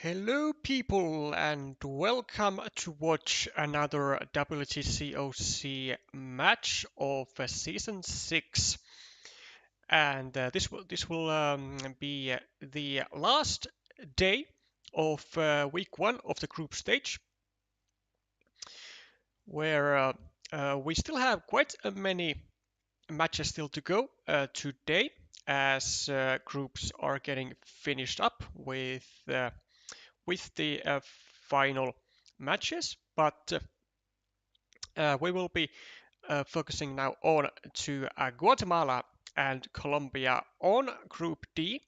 Hello people and welcome to watch another WTCOC match of season 6 and this will be the last day of week 1 of the group stage where we still have quite many matches still to go today as groups are getting finished up with the final matches, but we will be focusing now on to Guatemala and Colombia on Group D.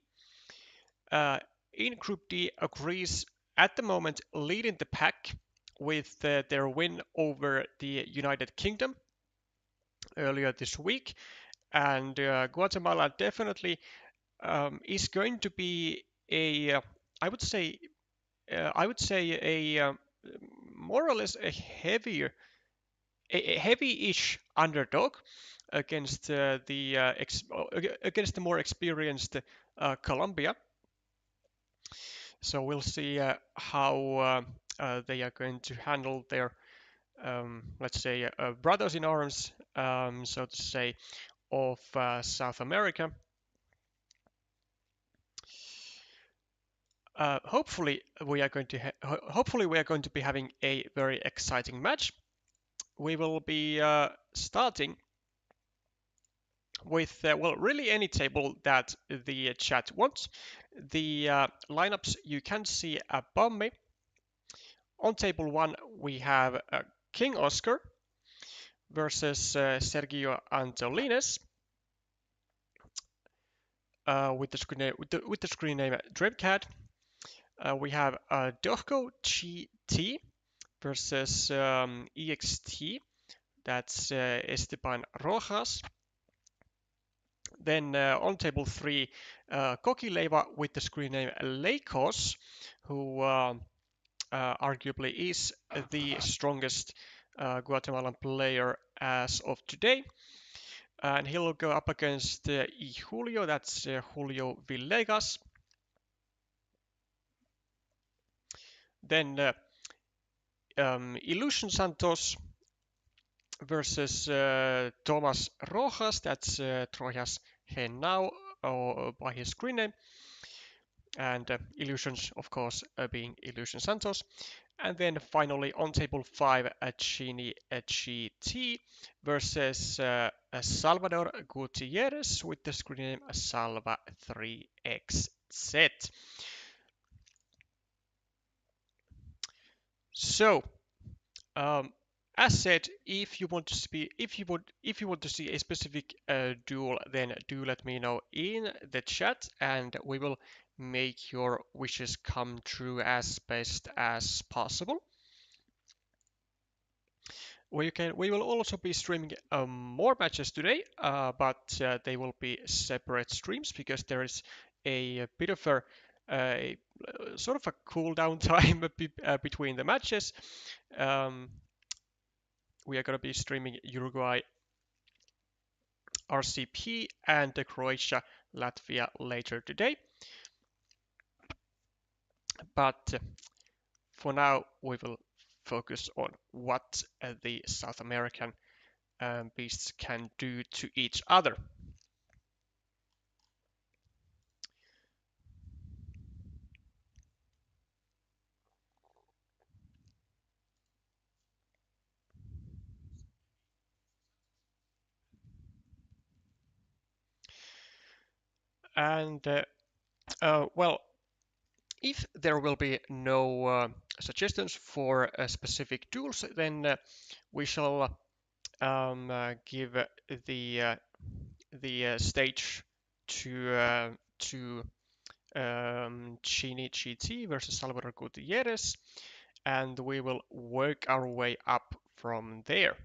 In Group D, Greece at the moment leading the pack with their win over the United Kingdom earlier this week, and Guatemala definitely is going to be I would say, a more or less a heavy-ish underdog against against the more experienced Colombia. So we'll see how they are going to handle their, let's say, brothers in arms, so to say, of South America. Hopefully we are going to be having a very exciting match. We will be starting with, well, really any table that the chat wants. The lineups you can see above me. On table 1, we have King Oscar versus Sergio Antolines with the screen name Dreamcat. We have dohkogt versus EXT. That's Esteban Rojas. Then on table 3, Kokileva with the screen name Leykos, who arguably is the strongest Guatemalan player as of today. And he'll go up against yhulio, that's Julio Villegas. Then Ilushions Santos versus Thomas Rojas, that's TRojasHenao by his screen name, and Ilushions, of course, being Ilushions Santos. And then finally on table 5, Chini GT versus Salvador Gutierrez with the screen name Salva3XZ. So, as said, if you want to see a specific duel, then do let me know in the chat, and we will make your wishes come true as best as possible. We will also be streaming more matches today, but they will be separate streams because there is a bit of a sort of a cool down time between the matches. We are going to be streaming Uruguay RCP and Croatia Latvia later today. But for now, we will focus on what the South American beasts can do to each other. And well, if there will be no suggestions for specific duels, then we shall give the stage to Chini GT versus Salvador Gutierrez, and we will work our way up from there.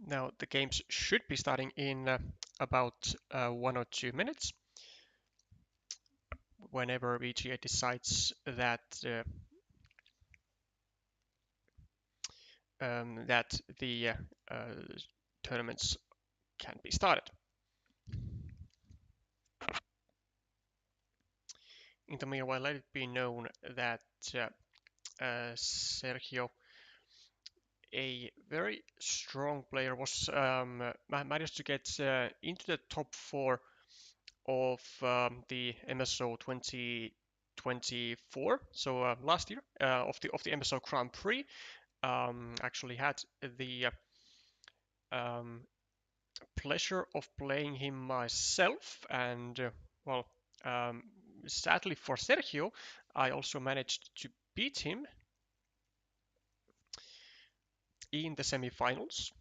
Now the games should be starting in about 1 or 2 minutes. whenever VGA decides that that the tournaments can be started. In the meanwhile, let it be known that Sergio, a very strong player, was managed to get into the top 4 of the MSO 2024. So last year of the MSO Grand Prix, actually had the pleasure of playing him myself, and well, um, sadly for Sergio, I also managed to beat him in the semi-finals.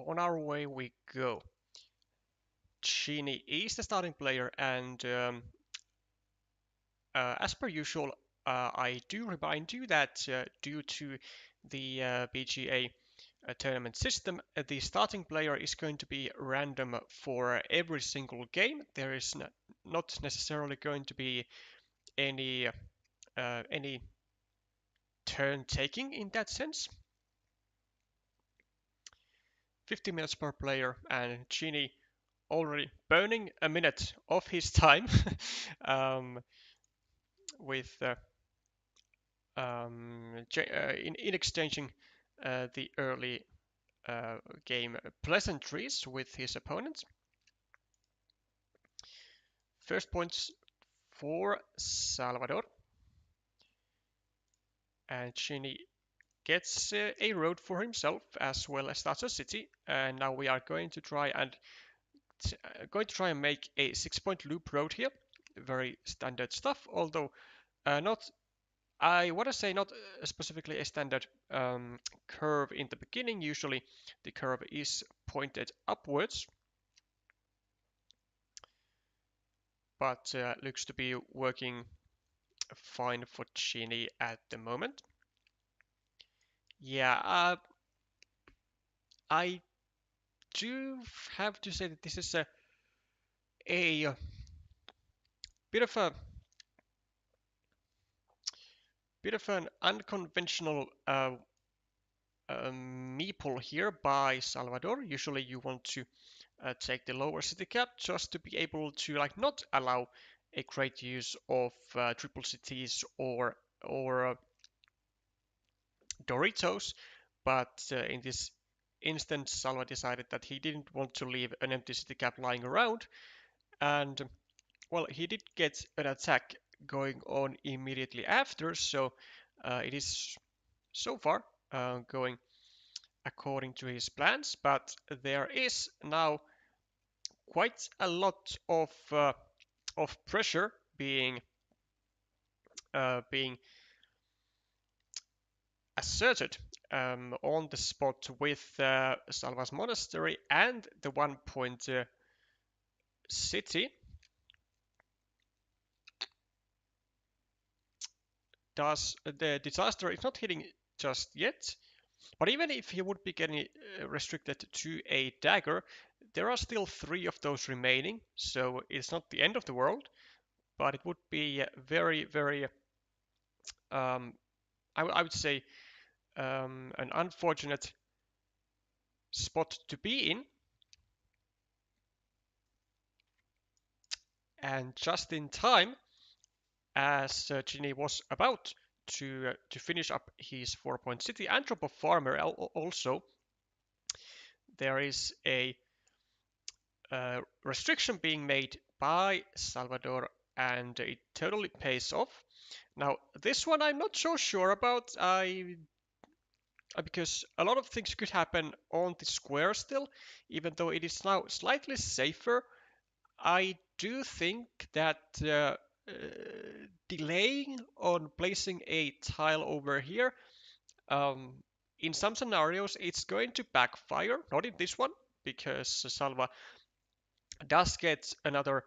On our way we go. Chini is the starting player, and as per usual, I do remind you that due to the BGA tournament system, the starting player is going to be random for every single game. There is not necessarily going to be any turn taking in that sense. 50 minutes per player, and Genie already burning a minute of his time with in exchanging the early game pleasantries with his opponents. First points for Salvador, and Genie gets a road for himself as well as starts a city. And now we are going to try and make a 6-point loop road here. Very standard stuff, although not. I want to say not specifically a standard curve in the beginning. Usually the curve is pointed upwards, but looks to be working fine for Genie at the moment. Yeah, I do have to say that this is a bit of a an unconventional meeple here by Salvador. Usually you want to take the lower city cap just to be able to not allow a great use of triple cities or Doritos, but in this instance Salva decided that he didn't want to leave an empty city cap lying around, and well, he did get an attack going on immediately after, so it is so far going according to his plans, but there is now quite a lot of pressure being being asserted on the spot with Salva's monastery and the 1-point city. Does the disaster is not hitting just yet, but even if he would be getting restricted to a dagger, there are still 3 of those remaining, so it's not the end of the world, but it would be very, very, I would say, an unfortunate spot to be in. And just in time, as Ginny was about to finish up his 4-point city and drop a farmer also, there is a restriction being made by Salvador, and it totally pays off. Now, this one I'm not so sure about, because a lot of things could happen on the square still, even though it is now slightly safer. I do think that delaying on placing a tile over here, in some scenarios it's going to backfire, not in this one, because Salva does get another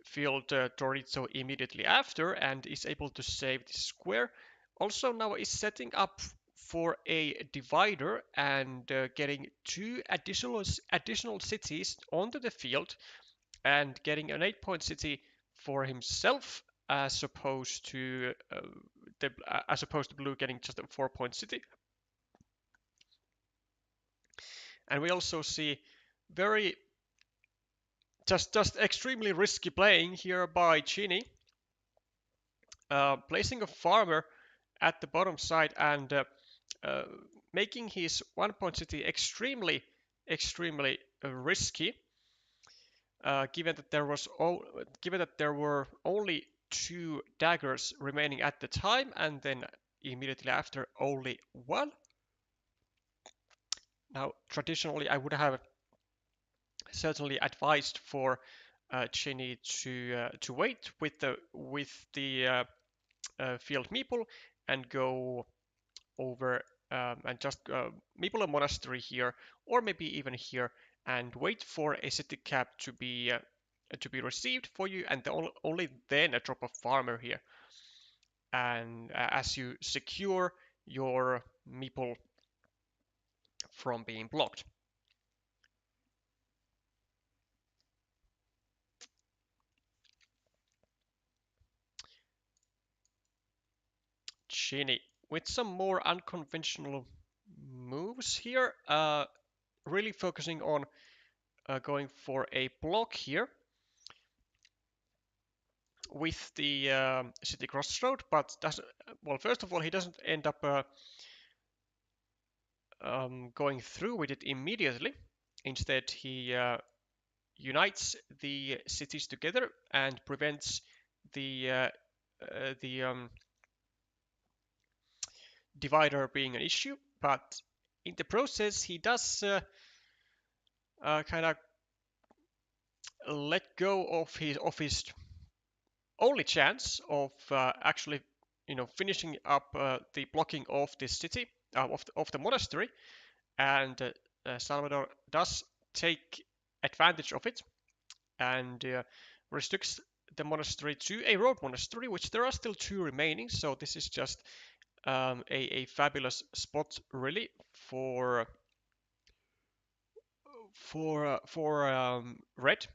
field Dorito immediately after and is able to save the square. Also now is setting up for a divider and getting two additional cities onto the field and getting an 8-point city for himself as opposed to blue getting just a 4-point city. And we also see very just extremely risky playing here by Chini, placing a farmer at the bottom side and uh, making his 1-point city extremely risky. Given that there were only 2 daggers remaining at the time, and then immediately after only 1. Now, traditionally, I would have certainly advised for Chinny to wait with the field meeple and go over and just meeple a monastery here, or maybe even here, and wait for a city cap to be received for you, and only then a drop of farmer here. And as you secure your meeple from being blocked. Chini with some more unconventional moves here, really focusing on going for a block here with the city crossroad, but well, first of all, he doesn't end up going through with it immediately. Instead, he unites the cities together and prevents the divider being an issue. But in the process, he does kind of let go of his only chance of actually, finishing up the blocking of this city of the monastery, and Salvador does take advantage of it and restricts the monastery to a road monastery, which there are still 2 remaining. So this is just a fabulous spot really for red,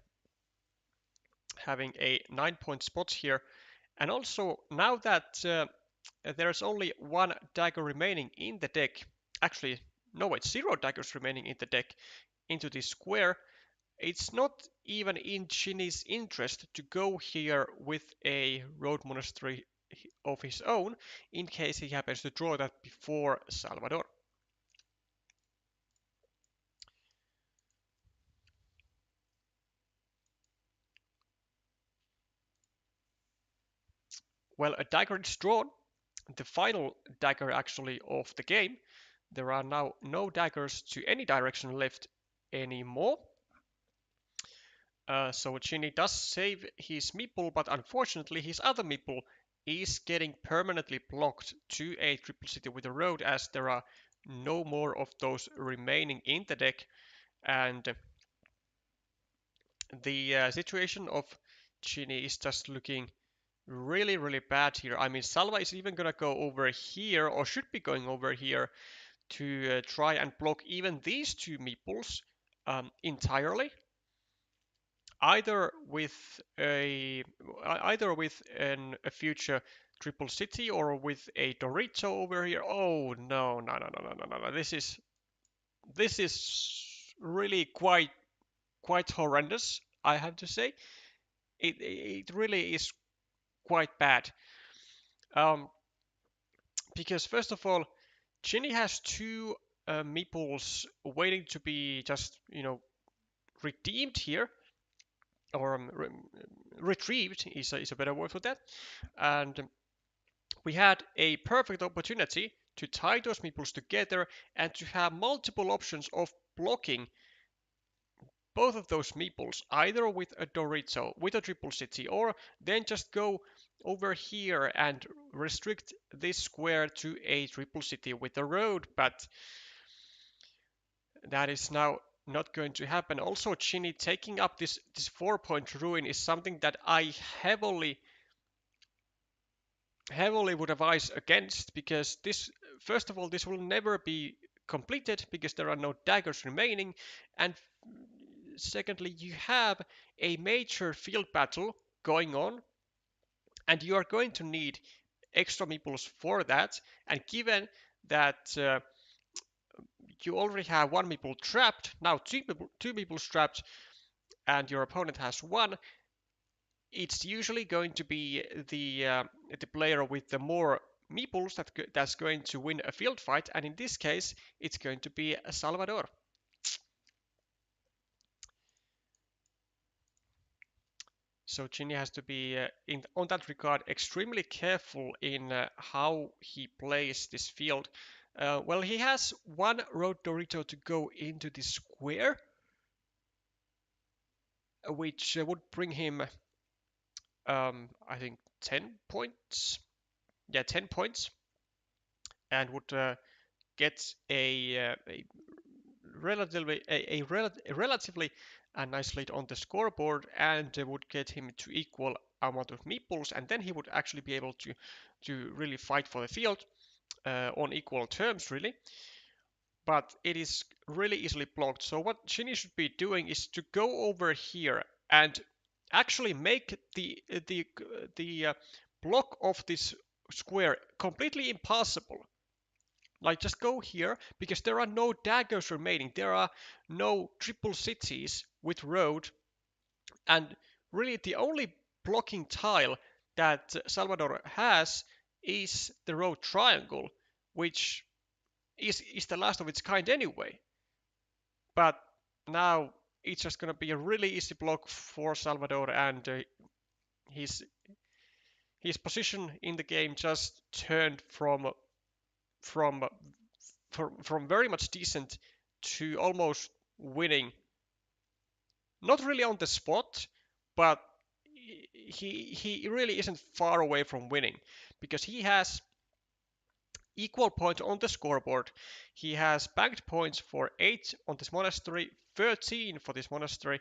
having a 9-point spot here. And also now that there's only 1 dagger remaining in the deck, actually no, it's 0 daggers remaining in the deck into this square, it's not even in Chinny's interest to go here with a road monastery of his own in case he happens to draw that before Salvador. Well, a dagger is drawn, the final dagger actually of the game. There are now no daggers to any direction left anymore. So Chinny does save his meeple, but unfortunately his other meeple is getting permanently blocked to a triple city with a road, as there are no more of those remaining in the deck. And the situation of Chinny is just looking really bad here. I mean, Salva is even gonna go over here, or should be going over here, to try and block even these 2 meeples entirely, either with a future triple city or with a Dorito over here. Oh no. This is really quite horrendous, I have to say. It really is quite bad. Because first of all, Ginny has 2 meeples waiting to be just, redeemed here, or retrieved is a better word for that. And we had a perfect opportunity to tie those meeples together and to have multiple options of blocking both of those meeples, either with a Dorito, with a triple city, or then just go over here and restrict this square to a triple city with a road. But that is now not going to happen. Also, Ginny taking up this 4-point ruin is something that I heavily would advise against, because this, first of all, this will never be completed because there are no daggers remaining, and secondly, you have a major field battle going on, and you are going to need extra meeples for that. And given that you already have one meeple trapped, now two meeples trapped, and your opponent has one, it's usually going to be the player with the more meeples that's going to win a field fight, and in this case, it's going to be Salvador. So Ginny has to be, on that regard, extremely careful in how he plays this field. Well, he has one Road Dorito to go into the square, which would bring him, I think, 10 points. Yeah, 10 points, and would get a relatively nice lead on the scoreboard, and would get him to equal amount of meeples, and then he would actually be able to really fight for the field on equal terms, really. But it is really easily blocked. So what Shinny should be doing is to go over here and actually make the block of this square completely impossible. Like, just go here, because there are no daggers remaining. There are no triple cities with road, and really the only blocking tile that Salvador has is the road triangle, which is the last of its kind anyway. But now it's just going to be a really easy block for Salvador, and his position in the game just turned from from very much decent to almost winning. Not really on the spot, but he really isn't far away from winning, because he has equal points on the scoreboard. He has banked points for 8 on this monastery, 13 for this monastery,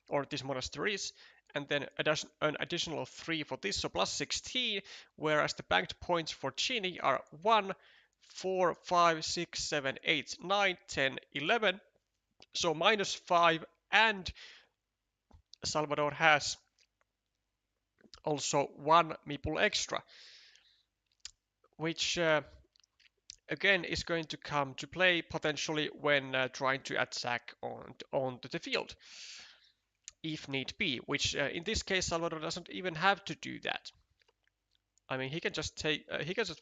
or these monasteries, and then an additional 3 for this, so plus 16, whereas the banked points for Chini are 1, 4, 5, 6, 7, 8, 9, 10, 11, so minus 5, and Salvador has also 1 meeple extra, which again is going to come to play potentially when trying to attack onto the field, if need be, which in this case Salvador doesn't even have to do that. I mean, he can just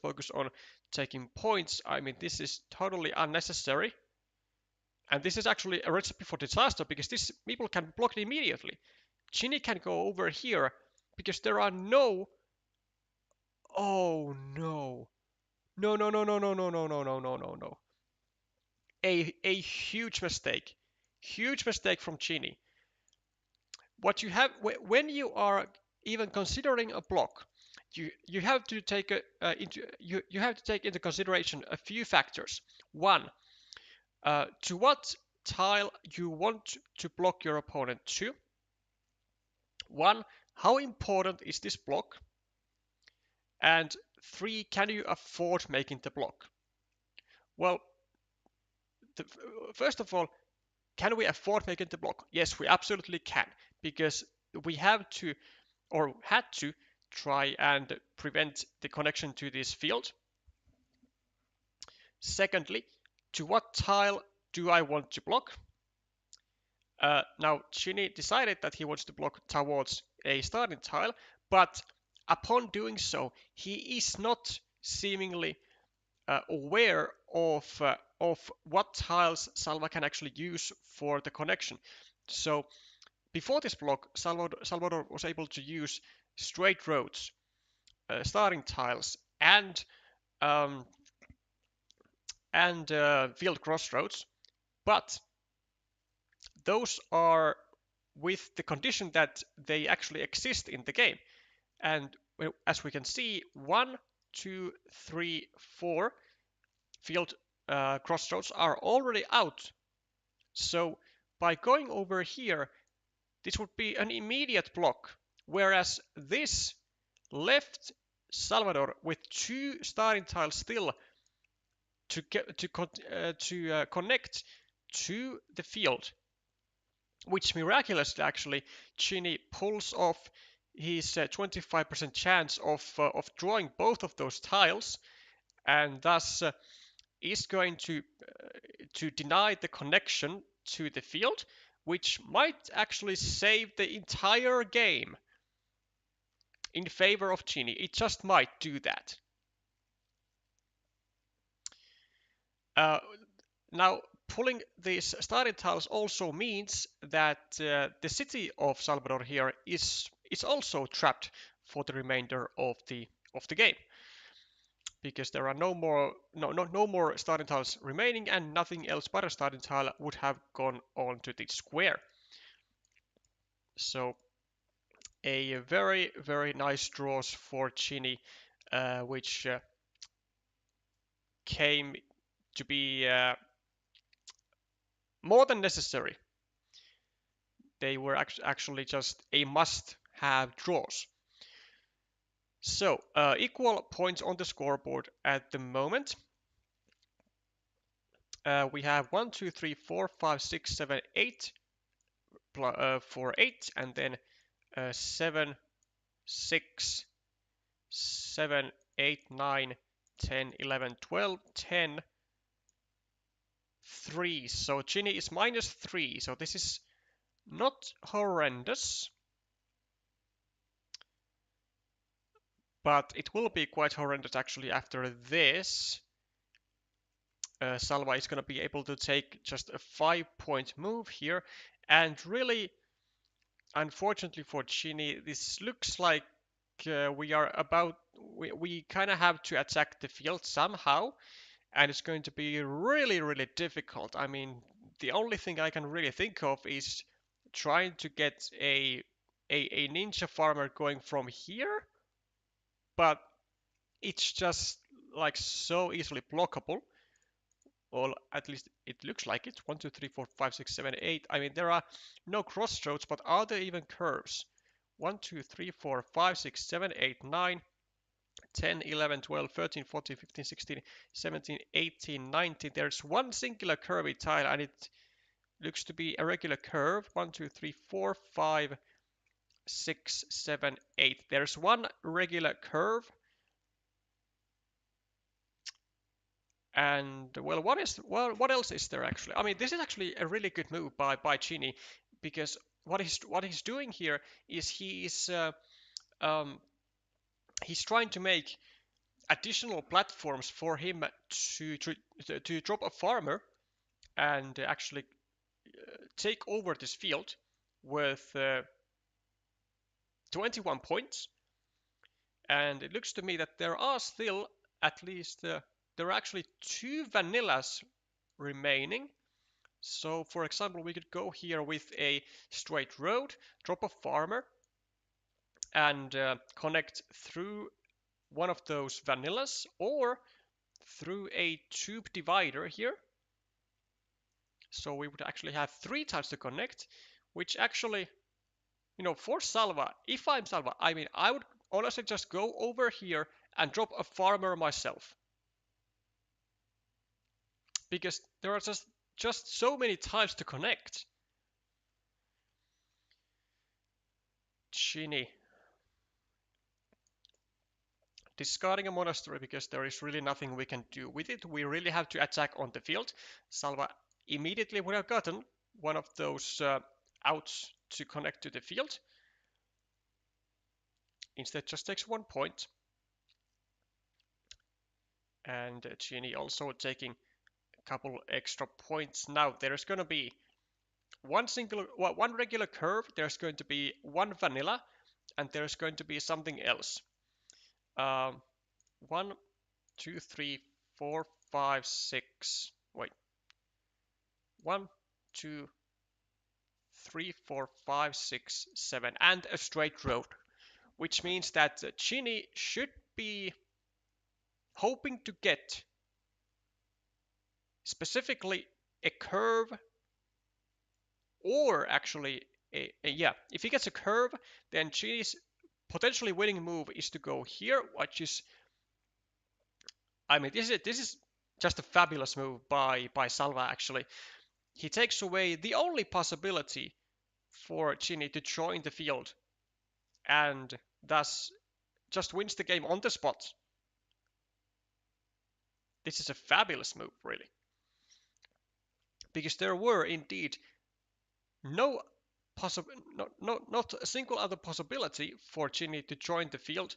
focus on taking points. I mean, this is totally unnecessary, and this is actually a recipe for disaster, because this meeple can block it immediately. Ginny can go over here because there are no. Oh no! No! No! No! No! No! No! No! No! No! No! No! No! A huge mistake. Huge mistake from Ginny. What you have when you are even considering a block, you have to take you have to take into consideration a few factors. One, to what tile you want to block your opponent to. One, how important is this block? And 3, can you afford making the block? Well, first of all, can we afford making the block? Yes, we absolutely can, because we have to, or had to, try and prevent the connection to this field. Secondly, to what tile do I want to block? Now, Ginny decided that he wants to block towards a starting tile, but upon doing so, he is not seemingly aware of what tiles Salva can actually use for the connection. So before this block, Salvador was able to use straight roads, starting tiles, and field crossroads, but those are with the condition that they actually exist in the game. And as we can see, 1, 2, 3, 4 field crossroads are already out. So by going over here, this would be an immediate block, whereas this left Salvador with 2 starting tiles still to connect to the field, which miraculously actually Chini pulls off his 25% chance of drawing both of those tiles, and thus is going to deny the connection to the field, which might actually save the entire game in favor of Chini. It just might do that. Now, pulling these starting tiles also means that the city of Salvador here is also trapped for the remainder of the game, because there are no more starting tiles remaining, and nothing else but a starting tile would have gone onto the square. So a very, very nice draws for Chini, which came to be more than necessary. They were actually just a must-have draws. So equal points on the scoreboard at the moment. We have 1, 2, 3, 4, 5, 6, 7, 8 for 8, and then 7, 6, 7, 8, 9, 10, 11, 12, 10, 3. So Chini is -3. So this is not horrendous, but it will be quite horrendous actually after this. Salva is going to be able to take just a 5-point move here, and really, unfortunately for Chini, this looks like we kind of have to attack the field somehow, and it's going to be really, really difficult. I mean, the only thing I can really think of is trying to get a ninja farmer going from here, but it's just like so easily blockable. Or at least it looks like it. 1, 2, 3, 4, 5, 6, 7, 8. I mean, there are no crossroads, but are there even curves? 1, 2, 3, 4, 5, 6, 7, 8, 9, 10, 11, 12, 13, 14, 15, 16, 17, 18, 19. There's one singular curvy tile, and it looks to be a regular curve. 1, 2, 3, 4, 5, 6, 7, 8. There's one regular curve. And well, what else is there actually? I mean, this is actually a really good move by Chini, because what he's doing here is um, he's trying to make additional platforms for him to drop a farmer and actually take over this field with 21 points. And it looks to me that there are still at least there are actually 2 vanillas remaining. So for example, we could go here with a straight road, drop a farmer, and connect through one of those vanillas, or through a tube divider here. So we would actually have 3 tiles to connect, which actually, for Salva, if I'm Salva, I mean, I would honestly just go over here and drop a farmer myself, because there are just so many tiles to connect. Chini discarding a monastery because there is really nothing we can do with it. We really have to attack on the field. Salva immediately would have gotten one of those outs to connect to the field. Instead, just takes 1 point. And Chini also taking a couple extra points. Now there's going to be one regular curve, there's going to be 1 vanilla, and there's going to be something else. 1, 2, 3, 4, 5, 6. Wait. 1, 2, 3, 4, 5, 6, 7, and a straight road, which means that Chini should be hoping to get specifically a curve or actually, yeah, if he gets a curve, then Chini's potentially winning move is to go here, which is, I mean, this is just a fabulous move by Salva actually. He takes away the only possibility for Chini to join the field and thus just wins the game on the spot. This is a fabulous move, really, because there were indeed no possible, not a single other possibility for Chini to join the field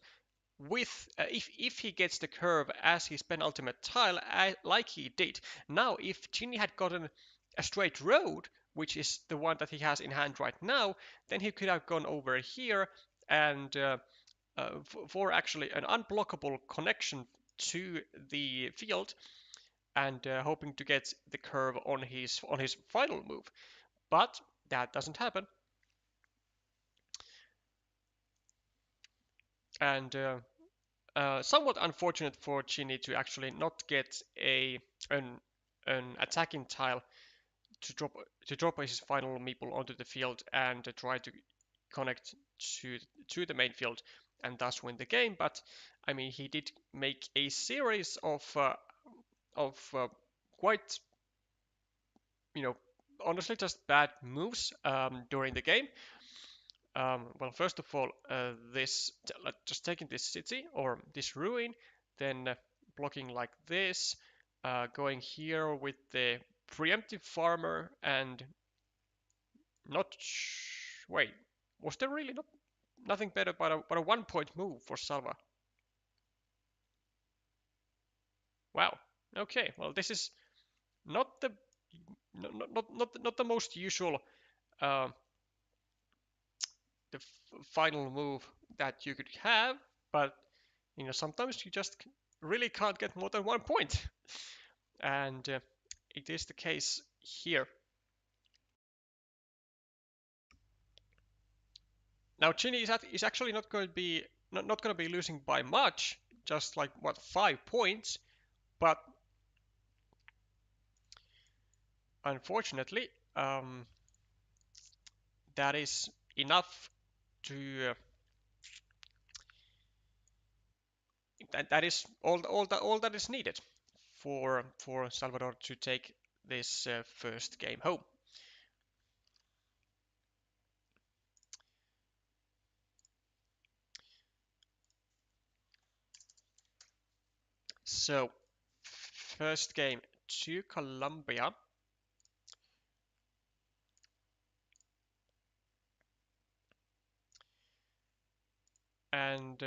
with if he gets the curve as his penultimate tile like he did. Now if Chini had gotten a straight road, which is the one that he has in hand right now, then he could have gone over here and for actually an unblockable connection to the field and hoping to get the curve on his final move. But that doesn't happen. And somewhat unfortunate for Chini to actually not get an an attacking tile to drop his final meeple onto the field and try to connect to the main field and thus win the game. But I mean, he did make a series of quite, you know, honestly just bad moves during the game. Well, first of all, this just taking this city or this ruin, then blocking like this, going here with the preemptive farmer and not. Wait, was there really nothing better but a 1 point move for Salva? Wow. Okay. Well, this is not the not the most usual uh, the final move that you could have, but sometimes you just really can't get more than 1 point, and it is the case here. Now Chini is actually not going to be losing by much, just like what 5 points, but unfortunately, that is enough to that is all that is needed for Salvador to take this first game home. So, first game to Colombia. And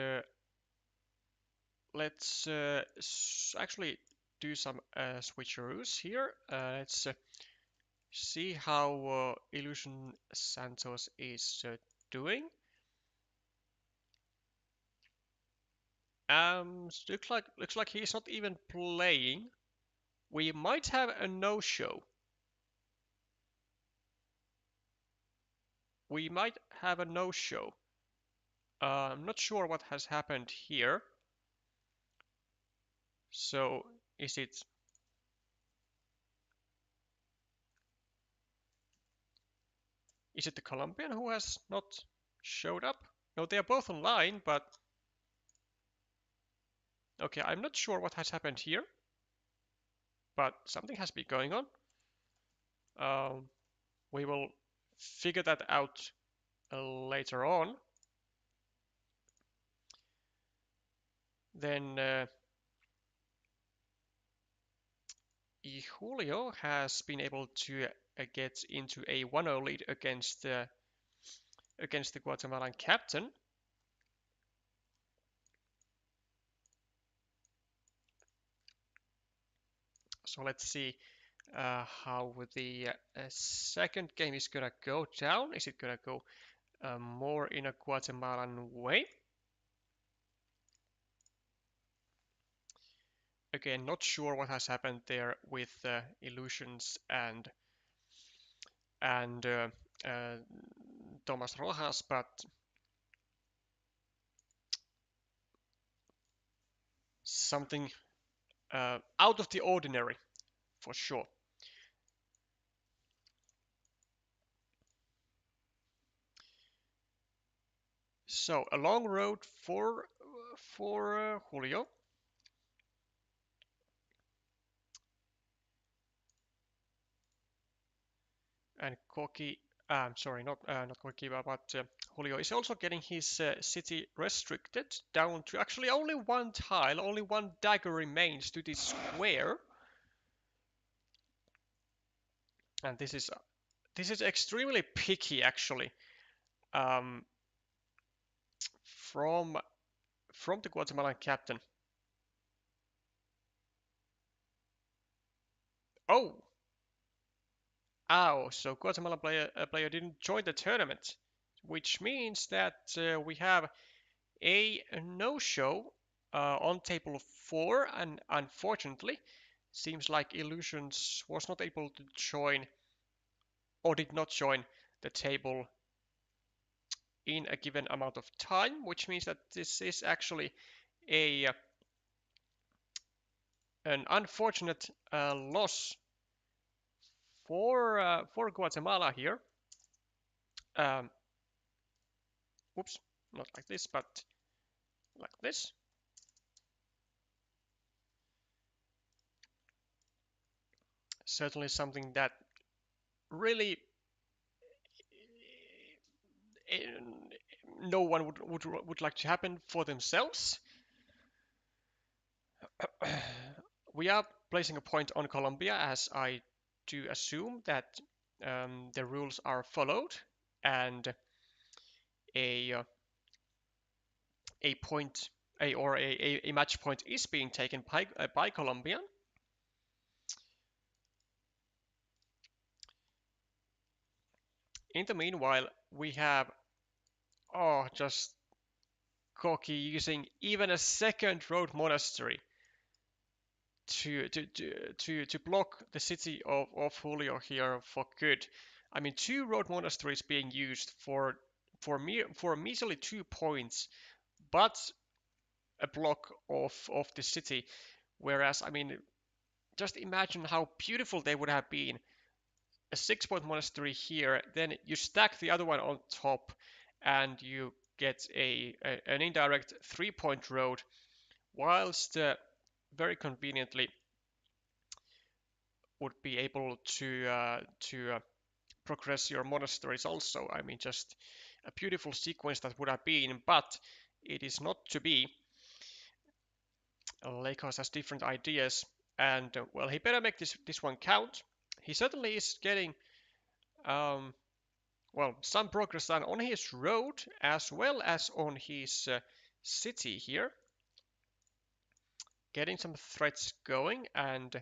let's actually do some switcheroos here. Let's see how Illusion Santos is doing. Looks like he's not even playing. We might have a no-show. We might have a no-show. I'm not sure what has happened here. So is it the Colombian who has not showed up? No, they are both online, but okay, I'm not sure what has happened here, but something has been going on. We will figure that out later on. Then yhulio has been able to get into a 1-0 lead against the Guatemalan captain. So let's see how the second game is gonna go down. Is it gonna go more in a Guatemalan way? Again, not sure what has happened there with Illusions and Thomas Rojas, but something out of the ordinary for sure. So a long road for Julio. And Koki, sorry, not Koki, but Julio is also getting his city restricted down to actually only one tile, only one dagger remains to this square, and this is extremely picky actually um, from the Guatemalan captain. Oh, ow! So Guatemalan player didn't join the tournament, which means that we have a no-show on table 4, and unfortunately, seems like Ilushions was not able to join or did not join the table in a given amount of time, which means that this is actually a an unfortunate loss for Guatemala here. Um, Oops, not like this, but like this. Certainly something that really no one would like to happen for themselves. We are placing a point on Colombia, as I do assume that the rules are followed, and a a point a match point is being taken by Colombia. In the meanwhile, we have just Koki using even a second road monastery to block the city of Julio here for good. I mean, two road monasteries being used for measly 2 points, but a block of the city. Whereas, I mean, just imagine how beautiful they would have been. A 6 point monastery here, then you stack the other one on top, and you get an indirect 3 point road, whilst very conveniently would be able to progress your monasteries also. I mean, just a beautiful sequence that would have been, but it is not to be. Leykos has different ideas, and well, he better make this one count. He certainly is getting well, some progress done on his road as well as on his city here. Getting some threats going, and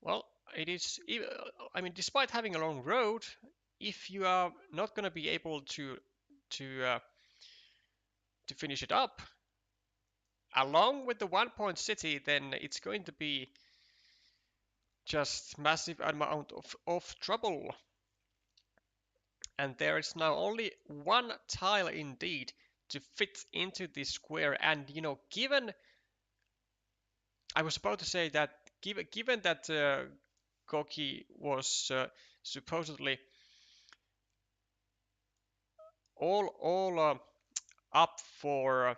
well, it is. I mean, despite having a long road, if you are not going to be able to uh, to finish it up along with the 1 point city, then it's going to be just massive amount of trouble. And there is now only one tile indeed to fit into this square. And you know, given I was about to say that given that Koki was supposedly all up for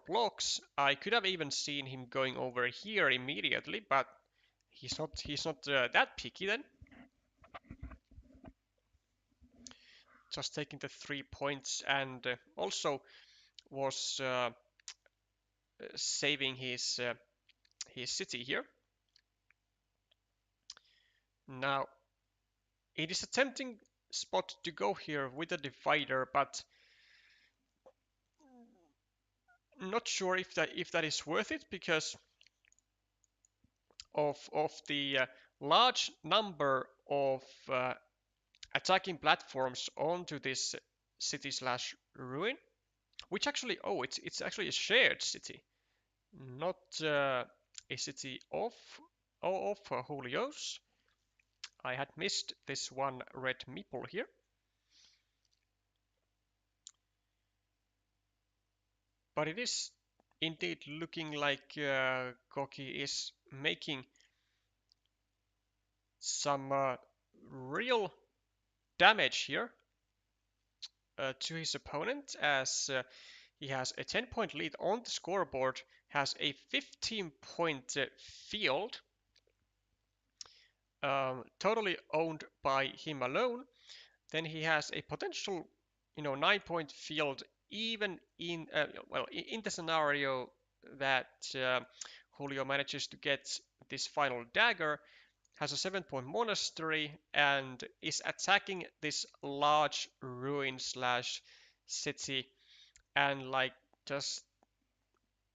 blocks, I could have even seen him going over here immediately, but he's not that picky then. Just taking the 3 points, and also was saving his city here. Now it is a tempting spot to go here with a divider, but not sure if that is worth it because of the large number of attacking platforms onto this city slash ruin, which actually it's actually a shared city, not a city of Julio's. I had missed this one red meeple here. But it is indeed looking like Koki is making some real damage here. to his opponent, as he has a 10-point lead on the scoreboard, has a 15-point field, totally owned by him alone. Then he has a potential, 9-point field, even in in the scenario that Julio manages to get this final dagger, has a 7-point monastery, and is attacking this large ruin slash city, and like just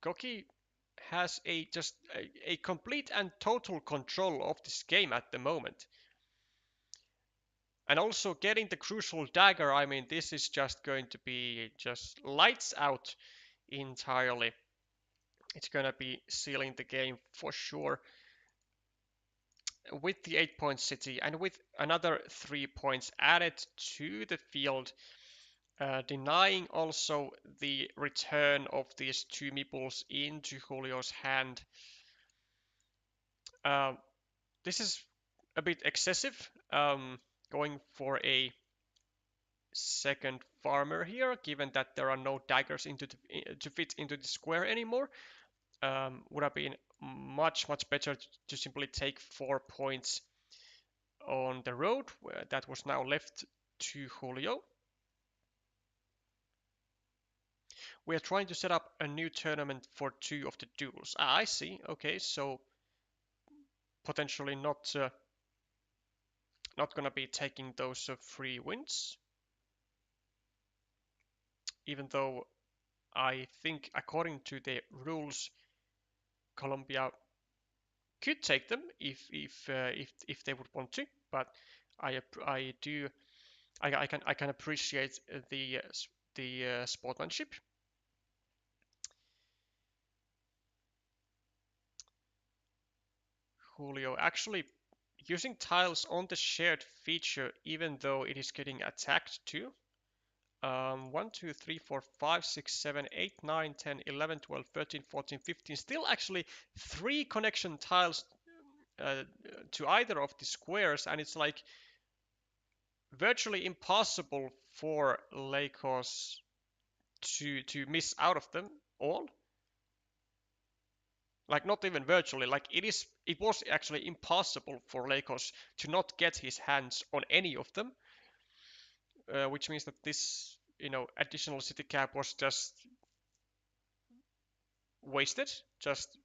Goki has a complete and total control of this game at the moment. And also getting the crucial dagger, I mean, this is just going to be just lights out entirely. It's going to be sealing the game for sure with the 8-point city, and with another 3 points added to the field, denying also the return of these 2 meeples into Julio's hand. This is a bit excessive, going for a second farmer here, given that there are no daggers to fit into the square anymore. Would have been much better to simply take 4 points on the road, where that was now left to Julio. We are trying to set up a new tournament for 2 of the duels. I see. Okay, so potentially not gonna be taking those free wins, even though I think according to the rules, Colombia could take them if they would want to. But I do I can appreciate the sportsmanship. Julio actually using tiles on the shared feature, even though it is getting attacked too. 1, 2, 3, 4, 5, 6, 7, 8, 9, 10, 11, 12, 13, 14, 15. Still actually 3 connection tiles to either of the squares, and it's like virtually impossible for Leykos to miss out of them all. Like not even virtually, like it was actually impossible for Leykos to not get his hands on any of them, which means that this additional city cap was just wasted, just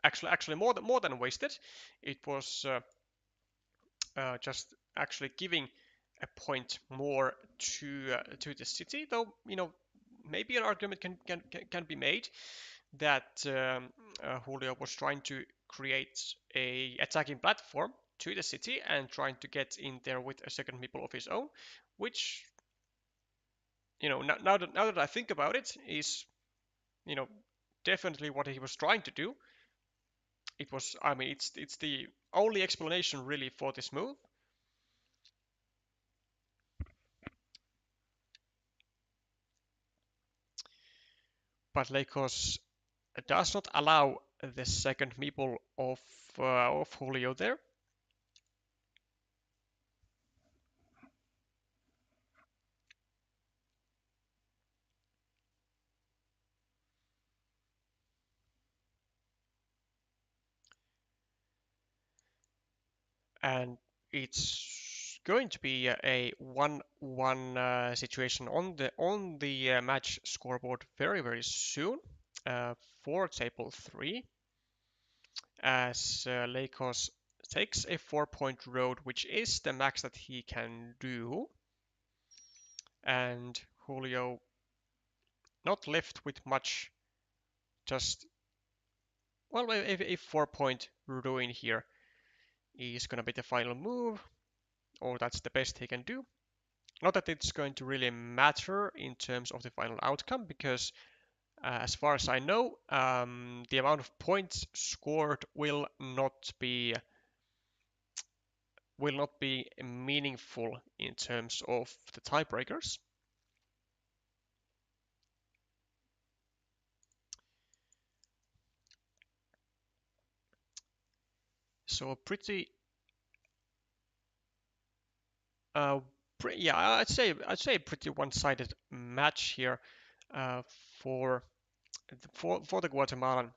actually more than wasted. It was just actually giving a point more to the city, though maybe an argument can be made that Julio was trying to create a attacking platform to the city and trying to get in there with a second meeple of his own, which now that I think about it, is definitely what he was trying to do. It was, I mean, it's the only explanation really for this move. But Leykos does not allow the second meeple of Julio there. And it's going to be a 1-1 situation on the match scoreboard very soon, for table 3, as Leykos takes a 4-point road, which is the max that he can do, and Julio not left with much, just well, a 4-point ruin here is gonna be the final move, or that's the best he can do. Not that it's going to really matter in terms of the final outcome, because as far as I know, the amount of points scored will not be meaningful in terms of the tiebreakers. So a pretty Yeah, I'd say a pretty one-sided match here uh, for for the Guatemalan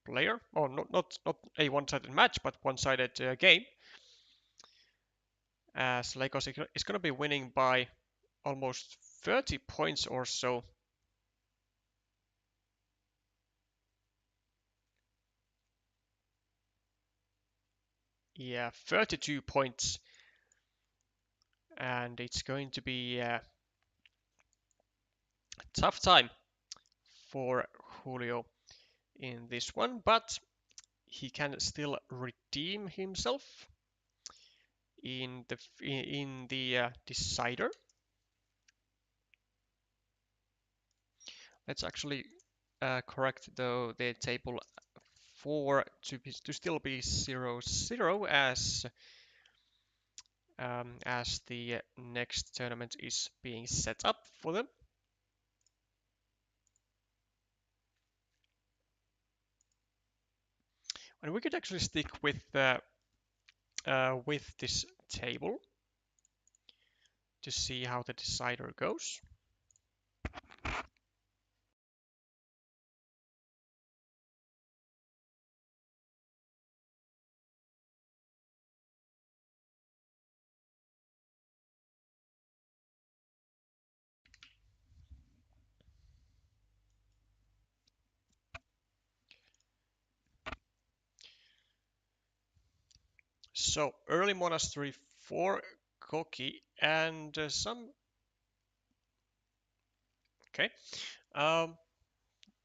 player. Or not a one-sided match, but one-sided game. As Leykos is going to be winning by almost 30 points or so. Yeah, 32 points. And it's going to be a tough time for Julio in this one, but he can still redeem himself in the decider. Let's actually correct though the table for to still be 0-0 as the next tournament is being set up for them. And we could actually stick with this table to see how the decider goes. So early monastery for Koki and some okay, um,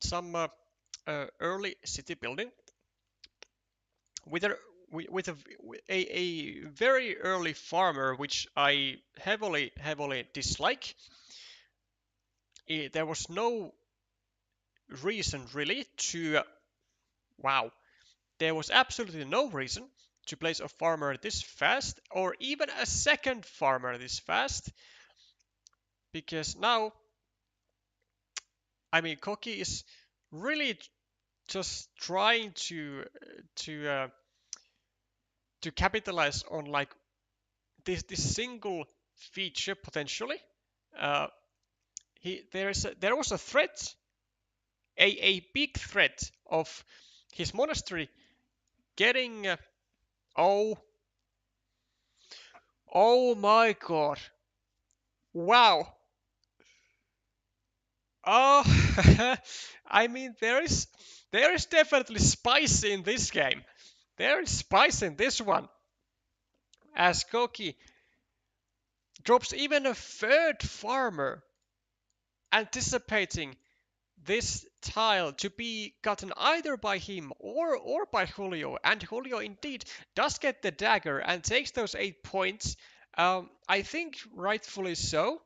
some early city building with a with a very early farmer, which I heavily dislike. There was no reason really to wow. There was absolutely no reason to place a farmer this fast, or even a second farmer this fast, because now, I mean, Koki is really just trying to uh, to capitalize on like this single feature potentially. Uh, there was a threat, a big threat of his monastery getting oh oh my god, wow. Oh, I mean there is definitely spice in this game. There is spice in this one. As Koki drops even a third farmer, anticipating this tile to be gotten either by him or by Julio, and Julio indeed does get the dagger and takes those 8 points. I think rightfully so,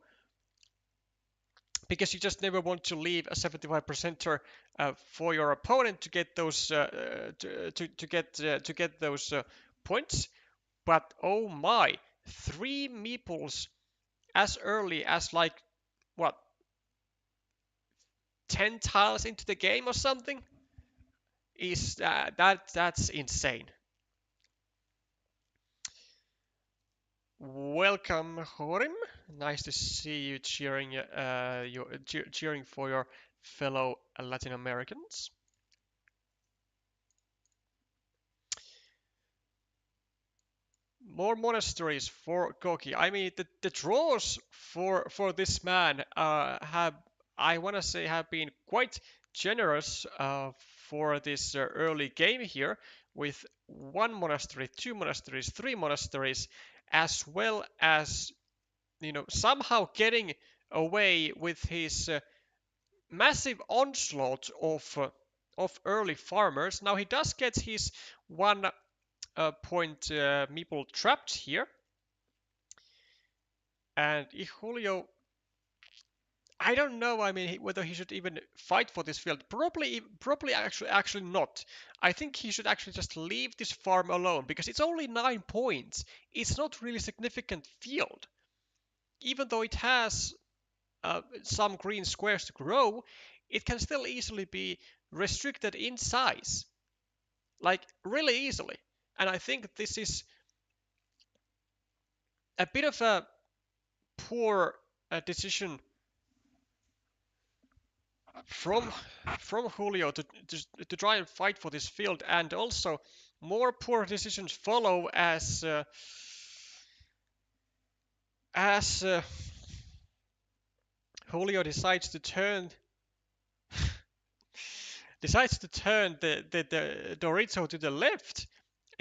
because you just never want to leave a 75%er for your opponent to get those to get those points. But oh my, 3 meeples as early as like what 10 tiles into the game or something is that's insane. Welcome, Horim. Nice to see you cheering for your fellow Latin Americans. More monasteries for Koki. I mean, the draws for this man have, I want to say, have been quite generous for this early game here, with 1 monastery, 2 monasteries, 3 monasteries, as well as somehow getting away with his massive onslaught of early farmers. Now he does get his 1 point meeple trapped here, and Julio, I don't know. I mean, whether he should even fight for this field. Probably actually not. I think he should actually just leave this farm alone, because it's only 9 points. It's not really significant field, even though it has some green squares to grow. It can still easily be restricted in size, like really easily. And I think this is a bit of a poor decision from Julio to try and fight for this field, and also more poor decisions follow as Julio decides to turn the Dorito to the left,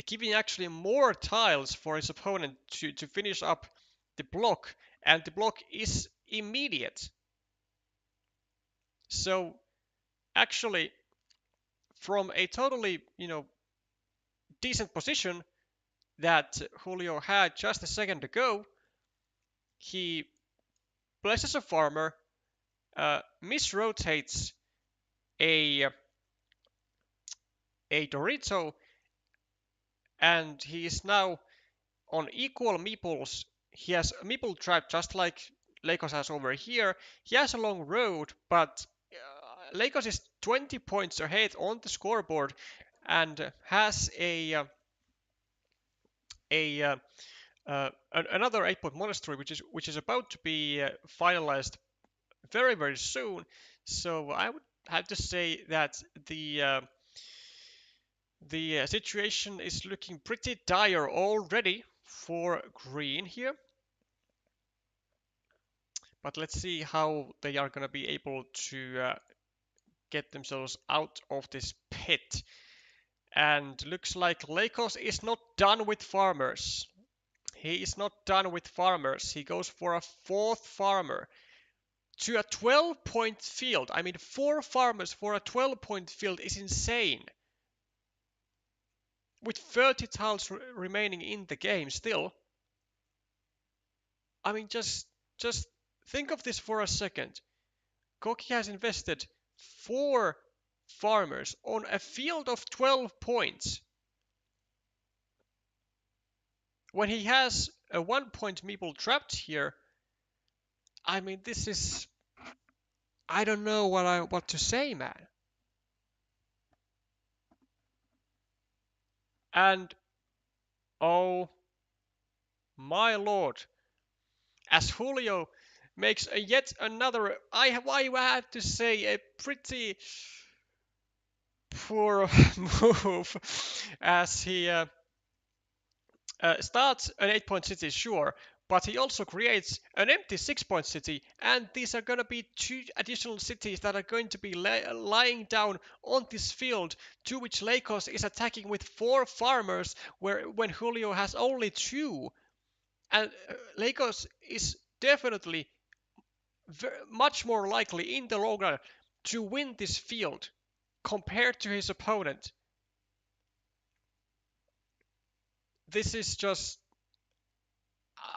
giving actually more tiles for his opponent to finish up the block, and the block is immediate. So actually, from a totally decent position that Julio had just a second ago, he places a farmer, misrotates a Dorito, and he is now on equal meeples. He has a meeple trap just like Leykos has over here. He has a long road, but Leykos is 20 points ahead on the scoreboard and has another 8-point monastery, which is about to be finalized very very soon. So I would have to say that the situation is looking pretty dire already for green here. But let's see how they are going to be able to get themselves out of this pit. And looks like Leykos is not done with farmers. He is not done with farmers. He goes for a fourth farmer to a 12-point field. I mean, 4 farmers for a 12-point field is insane. With 30 tiles remaining in the game still. I mean, just think of this for a second. Koki has invested 4 farmers on a field of 12 points. When he has a 1-point meeple trapped here, I mean, this is... I don't know what to say, man. And oh my lord, as Julio makes yet another, I have to say, a pretty poor move, as he starts an 8-point city, sure, but he also creates an empty 6-point city, and these are going to be 2 additional cities that are going to be lying down on this field, to which Leykos is attacking with 4 farmers, when Julio has only 2. And Leykos is definitely much more likely in the long run to win this field compared to his opponent. This is just...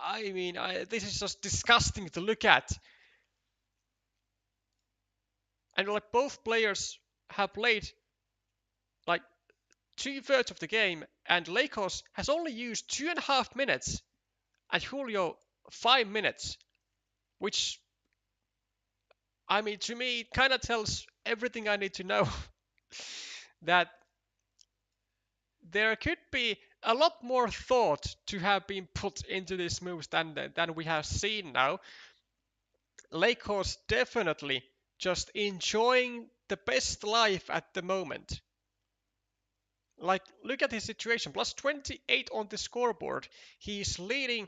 I mean, this is just disgusting to look at. And like, both players have played like 2/3 of the game, and Leykos has only used 2.5 minutes, and Julio 5 minutes, which, I mean, to me, it kind of tells everything I need to know. That there could be a lot more thought to have been put into these moves than we have seen now. Leykos definitely just enjoying the best life at the moment. Like, look at his situation, plus 28 on the scoreboard. He's leading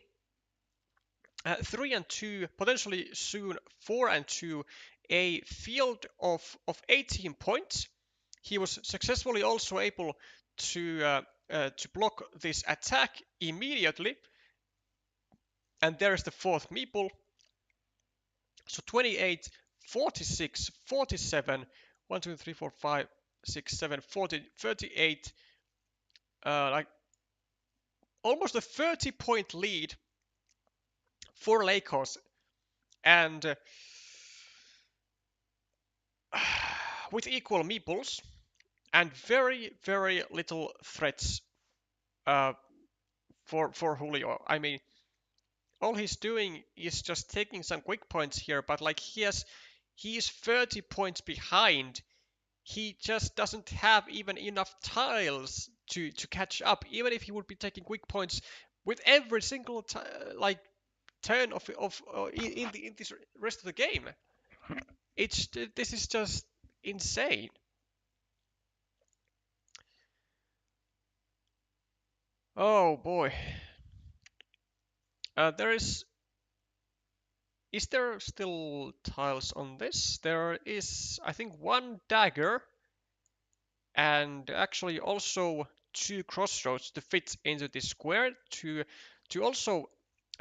3-2, potentially soon 4-2, a field of 18 points. He was successfully also able to block this attack immediately. And there's the 4th meeple. So 28, 46, 47, 1, 2, 3, 4, 5, 6, 7, 40, 38. Like, almost a 30-point lead for Leykos. And with equal meeples and very, very little threats for Julio. I mean, all he's doing is just taking some quick points here, but like, he is 30 points behind. He just doesn't have even enough tiles to catch up, even if he would be taking quick points with every single turn of in this rest of the game. This is just insane. Oh boy. There is there still tiles on this? There is, I think, one dagger and actually also two crossroads to fit into this square to also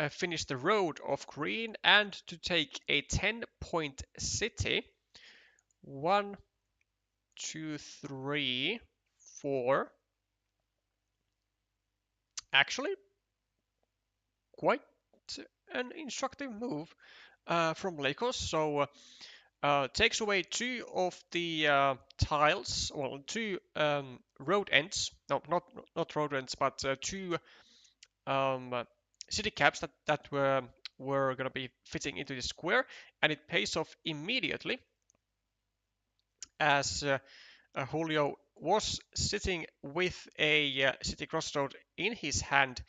finish the road of green and to take a 10-point city. 1, 2, 3, 4. Actually, quite an instructive move from Leykos. So takes away two of the tiles, well, two road ends. No, not road ends, but two city caps that were gonna be fitting into the square, and it pays off immediately as Julio was sitting with a city crossroad in his hand,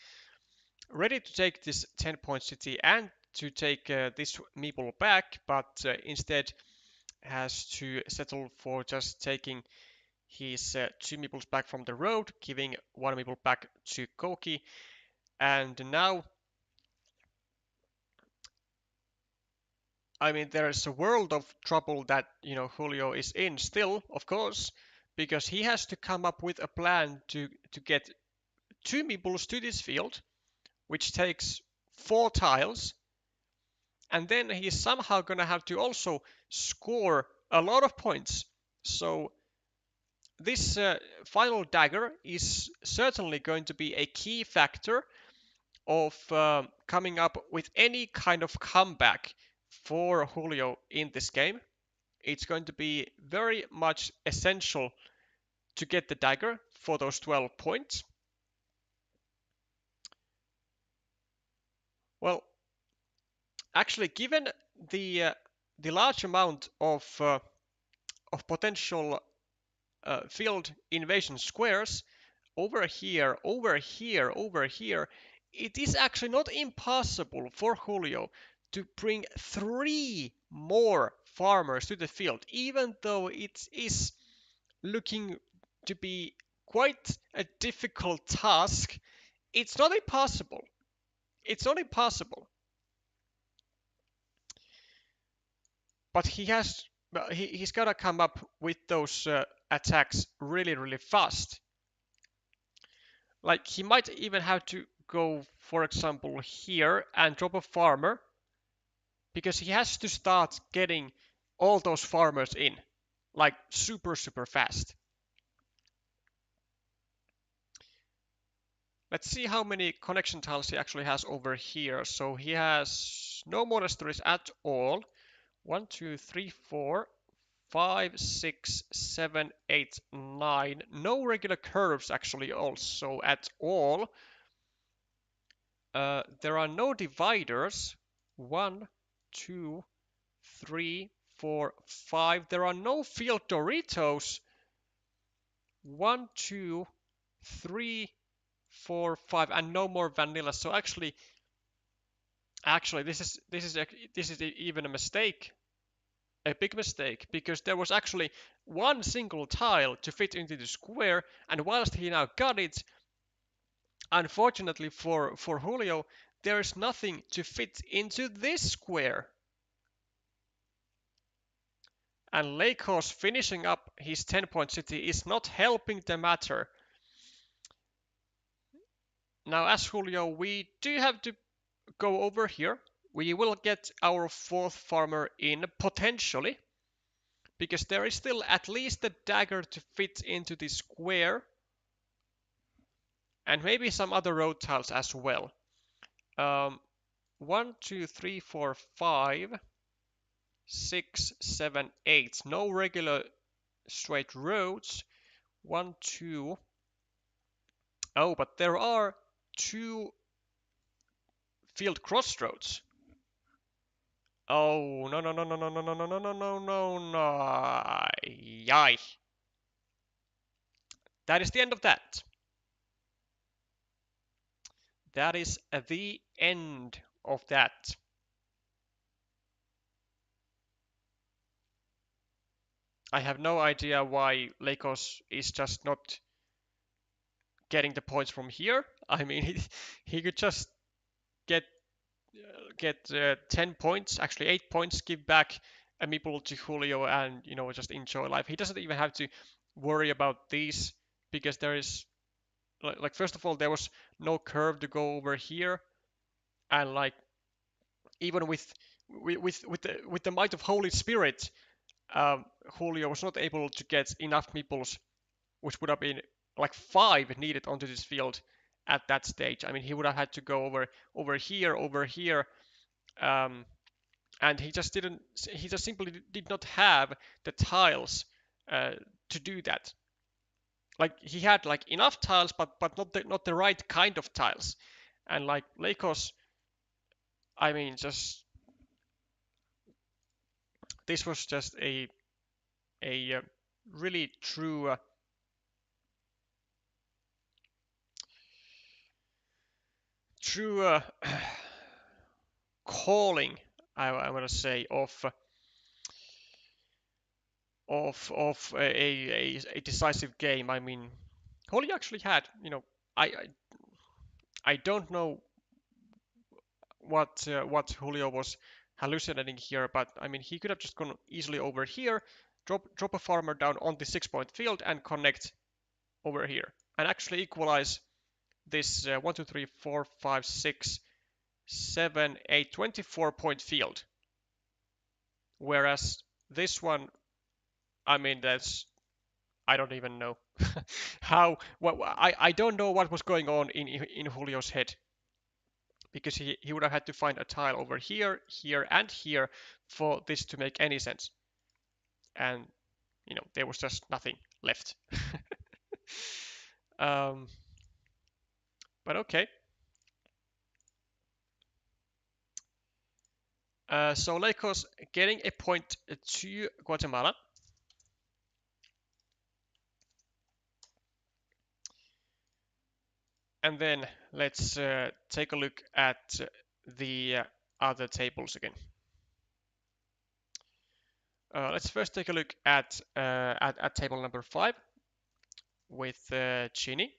ready to take this 10-point city and to take this meeple back, but instead has to settle for just taking his two meeples back from the road, giving one meeple back to Koki, and now, I mean, there's a world of trouble that, Julio is in still, of course, because he has to come up with a plan to get two meeples to this field, which takes four tiles, and then he's somehow gonna have to also score a lot of points. So this final dagger is certainly going to be a key factor of coming up with any kind of comeback for Julio in this game. It's going to be very much essential to get the dagger for those 12 points. Well, actually, given the large amount of potential field invasion squares over here, over here, over here, it is actually not impossible for Julio to bring 3 more farmers to the field, even though it is looking to be quite a difficult task. It's not impossible. It's not impossible. But he's got to come up with those attacks really, really fast. Like, he might even have to go, for example, here and drop a farmer, because he has to start getting all those farmers in, like, super, super fast. Let's see how many connection tiles he actually has over here. So he has no monasteries at all. 1, 2, 3, 4, 5, 6, 7, 8, 9. No regular curves actually also at all. There are no dividers. 1, 2, 3, 4, 5. There are no field Doritos. 1, 2, 3, 4, 5, and no more vanilla. So actually, this is even a mistake, a big mistake, because there was actually one single tile to fit into the square, and whilst he now got it, unfortunately for Julio, there is nothing to fit into this square. And Leykos finishing up his 10-point city is not helping the matter. Now, as Julio, we do have to go over here. We will get our 4th farmer in, potentially, because there is still at least a dagger to fit into the square, and maybe some other road tiles as well. 1, 2, 3, 4, 5, 6, 7, 8. No regular straight roads. 1, 2. Oh, but there are 2 field crossroads. Oh, no, no, no, no, no, no, no, no, no, no, no, no, no. Yai. That is the end of that. That is the end of that. I have no idea why Leykos is just not getting the points from here. I mean, he could just get 10 points, actually 8 points, give back a meeple to Julio, and just enjoy life. He doesn't even have to worry about these because there is like first of all there was no curve to go over here, and like even with the might of Holy Spirit, Julio was not able to get enough meeples, which would have been like 5 needed onto this field at that stage. I mean, he would have had to go over here, um, and he just didn't. He just simply did not have the tiles uh, to do that. Like he had like enough tiles, but not the right kind of tiles. And like Leykos, I mean, just this was just a really true calling, I want to say, of a decisive game. I mean, Holy actually had, I don't know what Julio was hallucinating here, but I mean, he could have just gone easily over here, drop a farmer down on the 6-point field and connect over here and actually equalize this 1, 2, 3, 4, 5, 6, 7, 8, 24-point field. Whereas this one, I mean, I don't even know I don't know what was going on in Julio's head, because he would have had to find a tile over here, here, and here for this to make any sense. And there was just nothing left. um, but okay. So Leykos getting a point to Guatemala. And then let's take a look at the other tables again. Let's first take a look at table number 5 with Chini,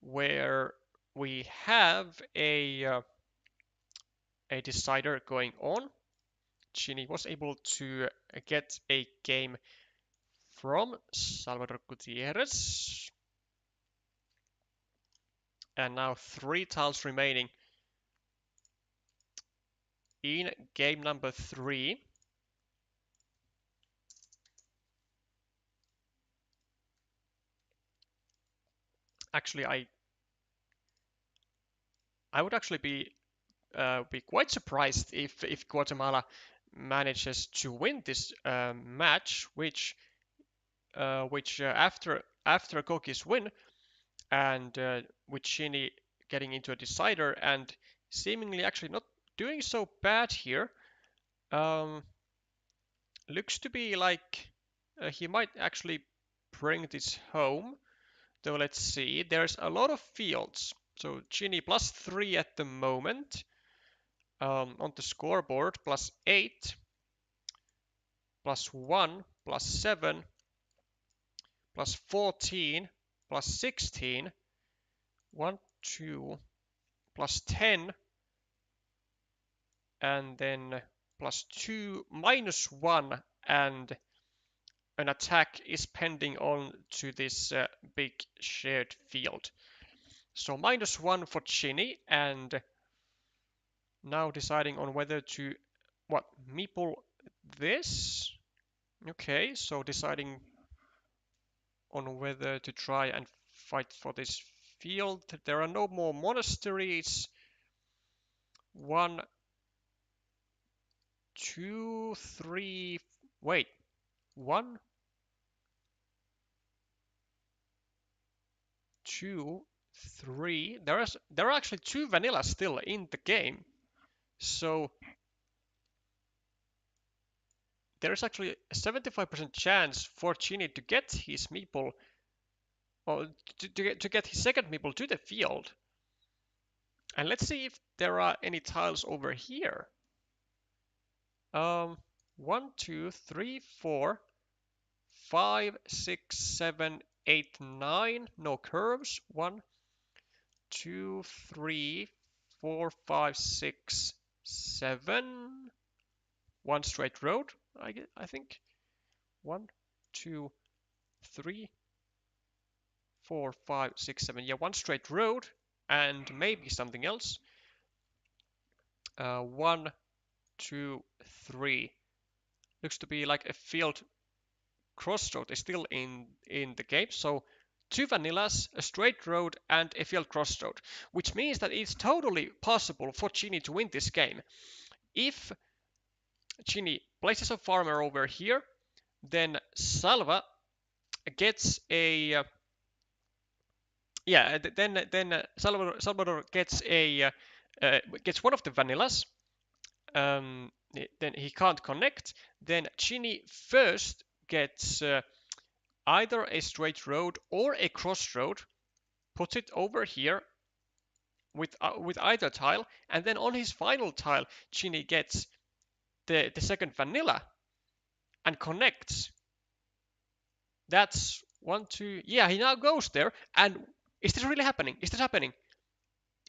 where we have a decider going on. Chini was able to get a game from Salvador Gutierrez. And now 3 tiles remaining in game number 3. Actually, I would actually be quite surprised if Guatemala manages to win this match, which after Koki's win and with Shinny getting into a decider and seemingly actually not doing so bad here, looks to be like he might actually bring this home. Though let's see, there's a lot of fields. So Ginny +3 at the moment on the scoreboard, +8, +1, +7, +14, +16, 1, 2, +10, and then +2, -1, and an attack is pending on to this big shared field. So -1 for Chini, and now deciding on whether to meeple this. Okay, so deciding on whether to try and fight for this field. There are no more monasteries. 1, 2, 3. Wait, 1, 2, 3. There are actually 2 vanillas still in the game, so there is actually a 75% chance for Chini to get his meeple, or to get his second meeple to the field. And let's see if there are any tiles over here. 1, 2, 3, 4, 5, 6, 7, 8, 9. No curves. 1, 2, 3, 4, 5, 6, 7. One straight road, I think. 1, 2, 3, 4, 5, 6, 7. Yeah, one straight road and maybe something else. 1, 2, 3. Looks to be like a field crossroad is still in the game. So 2 vanillas, a straight road, and a field crossroad, which means that it's totally possible for Ginny to win this game. If Ginny places a farmer over here, then Salva gets a then Salvador gets a gets one of the vanillas. Then he can't connect. Then Ginny first gets either a straight road or a crossroad. Puts it over here with either tile, and then on his final tile, Ginny gets the second vanilla and connects. That's 1, 2. Yeah, he now goes there. And is this really happening? Is this happening?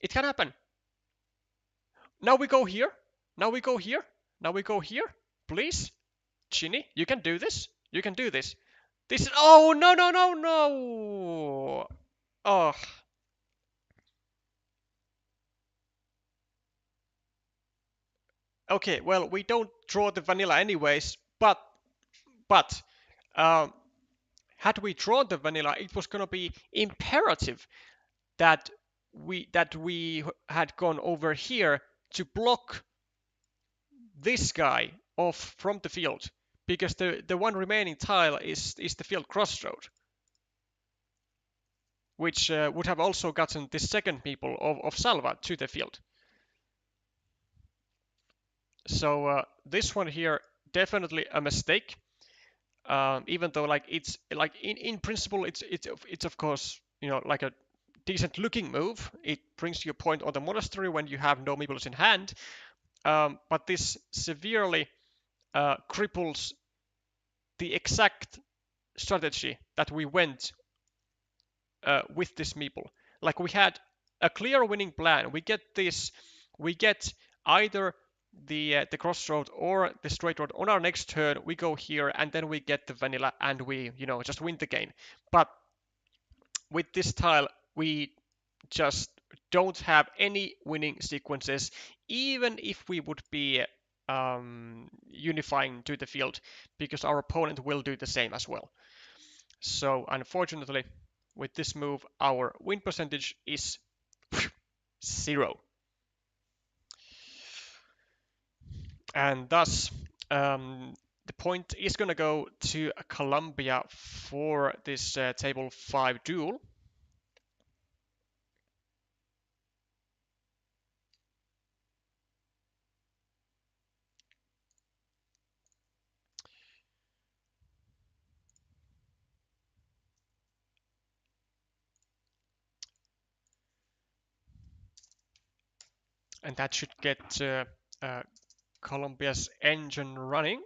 It can happen. Now we go here. Now we go here. Now we go here. Please, Ginny, you can do this. You can do this. This is. Oh, no, no, no, no. Oh. Okay, well, we don't draw the vanilla anyways, but um, had we drawn the vanilla, it was gonna be imperative that we had gone over here to block this guy off from the field, because the one remaining tile is the field crossroad, which would have also gotten the second meeple of Salva to the field. So this one here, definitely a mistake. Even though like it's like in principle it's of course, you know, like a decent looking move. It brings you a point on the monastery when you have no meeples in hand. But this severely cripples the exact strategy that we went with this meeple. Like we had a clear winning plan. We get this. We get either the crossroad or the straight road on our next turn. We go here and then we get the vanilla and we just win the game. But with this tile, we just don't have any winning sequences, even if we would be unifying to the field, because our opponent will do the same as well. So unfortunately, with this move, our win percentage is 0. And thus, the point is going to go to Colombia for this table 5 duel. And that should get Colombia's engine running.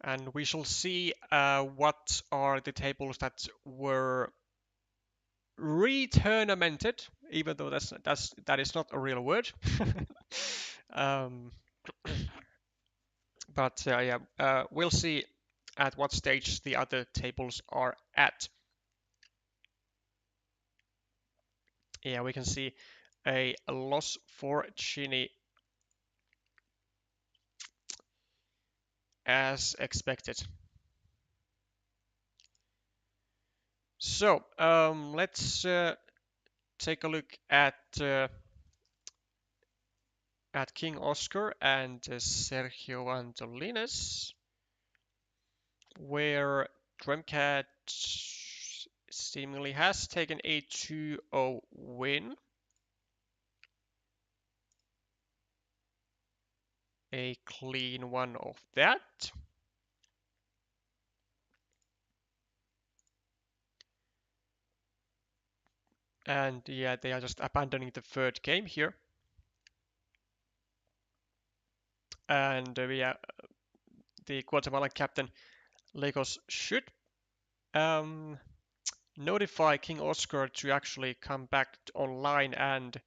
And we shall see what are the tables that were re-tournamented, even though that is not a real word. But yeah, we'll see at what stage the other tables are at. Yeah, we can see a loss for Chini as expected. So let's take a look at King Oscar and Sergio Antolines, where Drumcat seemingly has taken a 2-0 win. A clean one of that. And yeah, they are just abandoning the third game here. And yeah, the Guatemalan captain Leykos should um, notify King Oscar to actually come back online and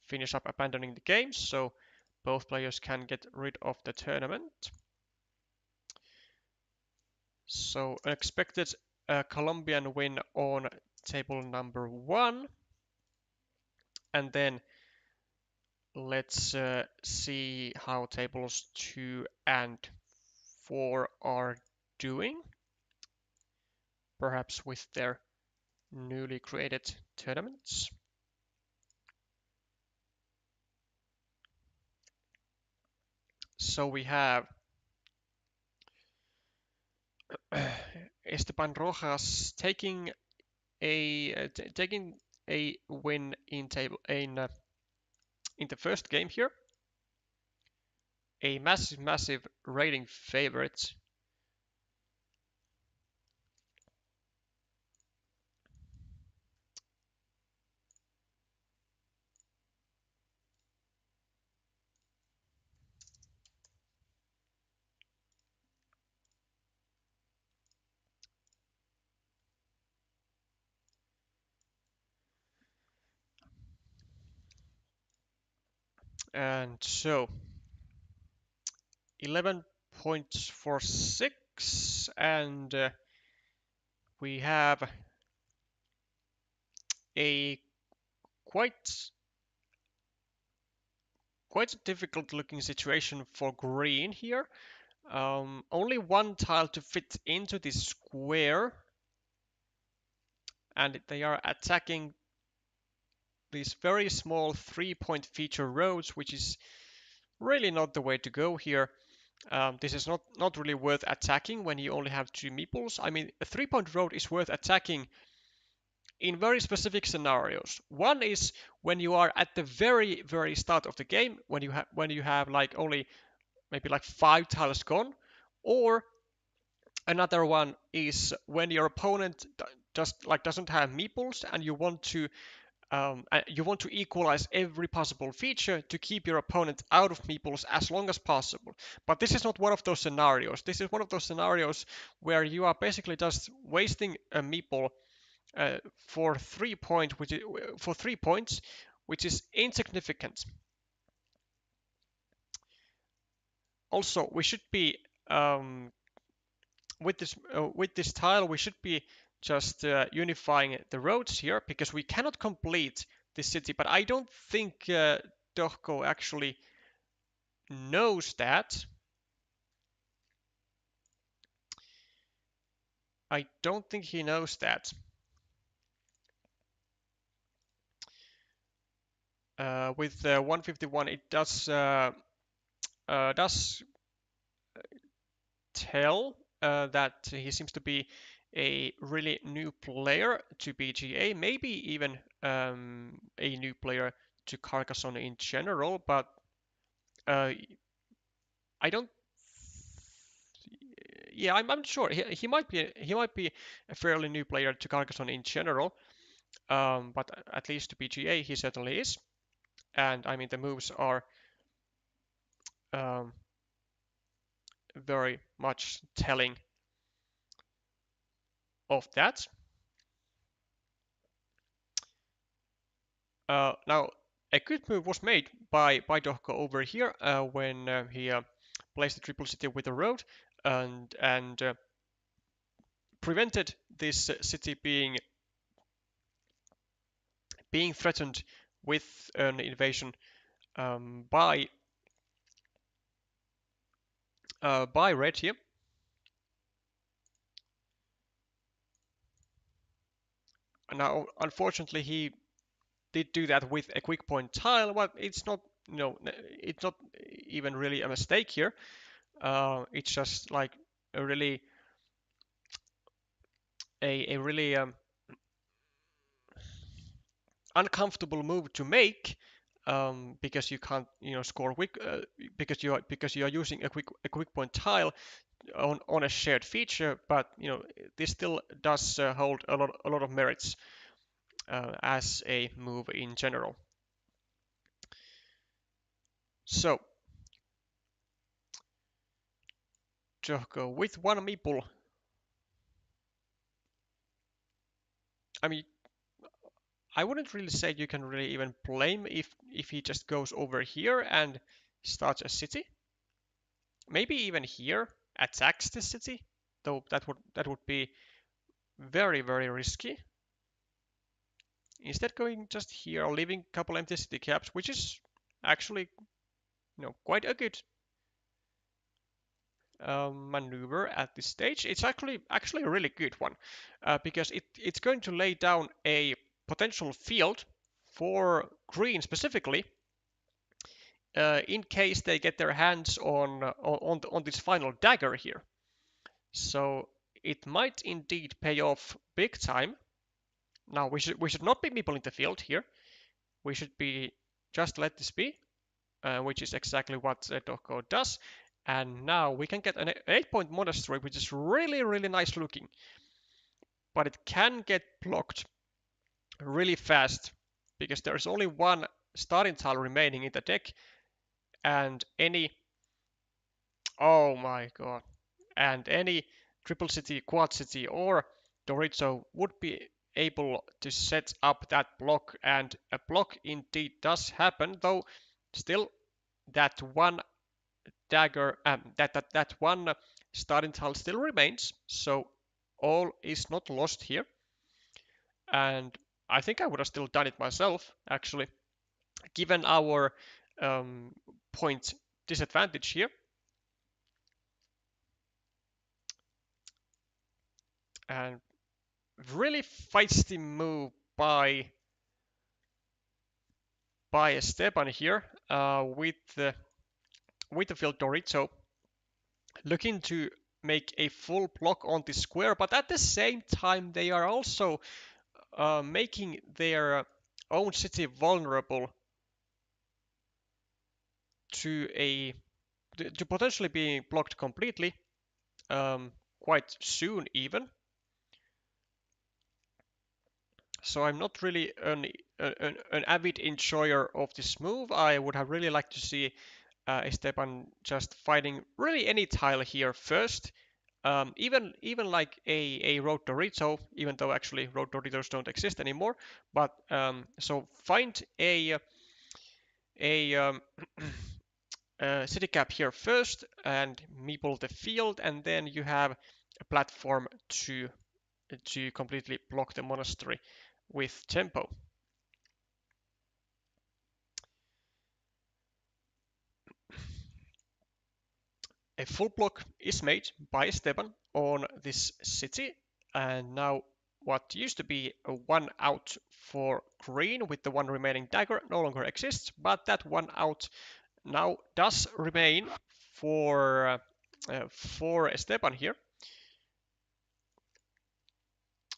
finish up abandoning the game, so both players can get rid of the tournament. So an expected Colombian win on table number 1. And then let's see how tables 2 and 4 are doing, perhaps with their newly created tournaments. So we have Esteban Rojas taking a win in the first game here. A massive rating favorite. And so 11 points for 6, and we have a quite difficult looking situation for green here. Only one tile to fit into this square, and they are attacking these very small 3-point feature roads, which is really not the way to go here. This is not really worth attacking when you only have 2 meeples. I mean, a 3-point road is worth attacking in very specific scenarios. One is when you are at the very start of the game, when you have like only maybe like 5 tiles gone, or another one is when your opponent just like doesn't have meeples and you want to equalize every possible feature to keep your opponent out of meeples as long as possible. But this is not one of those scenarios. This is one of those scenarios where you are basically just wasting a meeple for 3 points, which is insignificant. Also, we should be with this tile, we should be just unifying the roads here because we cannot complete this city. But I don't think Dohko actually knows that. I don't think he knows that. With 151, it does tell that he seems to be a really new player to BGA, maybe even a new player to Carcassonne in general, but I don't. Yeah, I'm sure he might be a fairly new player to Carcassonne in general, but at least to BGA he certainly is. And I mean the moves are um, very much telling of that. Now, a good move was made by Dohko over here when he placed the triple city with a road and prevented this city being threatened with an invasion by red here. Now, unfortunately, he did do that with a quick point tile, but it's not, it's not even really a mistake here. It's just like a really a really uncomfortable move to make because you can't score quick because you are using a quick point tile on a shared feature, but this still does hold a lot of merits. as a move in general. So, Dohko with one meeple. I mean, I wouldn't really say you can really even blame if he just goes over here and starts a city. Maybe even here attacks the city, though that would be very very risky. Instead, going just here, leaving a couple empty city caps, which is actually quite a good maneuver at this stage. It's actually a really good one because it's going to lay down a potential field for green specifically in case they get their hands on this final dagger here. So it might indeed pay off big time. Now we should not be meeple in the field here. We should be just let this be, which is exactly what Dohko does. And now we can get an 8-point monastery, which is really, really nice looking. But it can get blocked really fast because there's only one starting tile remaining in the deck. And oh my god, and any triple city, quad city, or Dorito would be able to set up that block. And a block indeed does happen, though still that one dagger, that one starting tile still remains, so all is not lost here. And I think I would have still done it myself, actually, given our point disadvantage here. And really feisty move by Esteban here with the field Dorito, looking to make a full block on the square, but at the same time they are also making their own city vulnerable to potentially being blocked completely quite soon even. So I'm not really an avid enjoyer of this move. I would have really liked to see Esteban just fighting really any tile here first. Even like a Road Dorito, even though actually Road Doritos don't exist anymore. But so find a city cap here first and meeple the field, and then you have a platform to completely block the monastery with tempo. A full block is made by Esteban on this city, and now what used to be a one out for green with the one remaining dagger no longer exists, but that one out now does remain for Esteban here.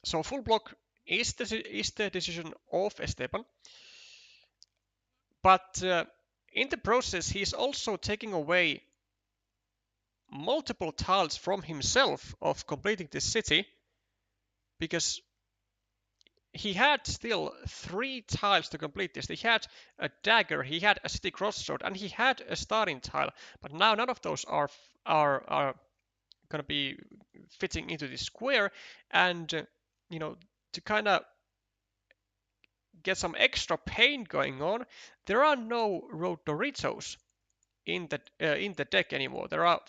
So full block is the decision of Esteban, but in the process he's also taking away multiple tiles from himself of completing this city, because he had still 3 tiles to complete this. He had a dagger, he had a city crossroad, and he had a starting tile, but now none of those are going to be fitting into the square. And to kind of get some extra pain going on, there are no Road Doritos in the deck anymore. There are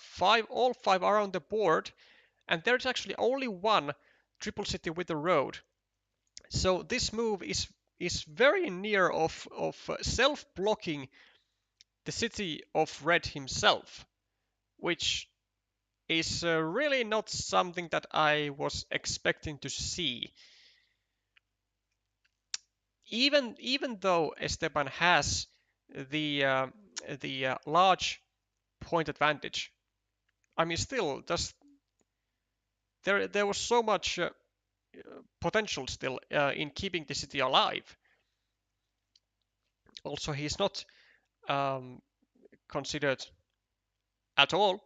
all five are on the board, and there's actually only one triple city with a road. So this move is very near of self-blocking the city of red himself, which is really not something that I was expecting to see. Even though Esteban has the large point advantage, I mean, still, there was so much potential still in keeping the city alive. Also, he's not considered at all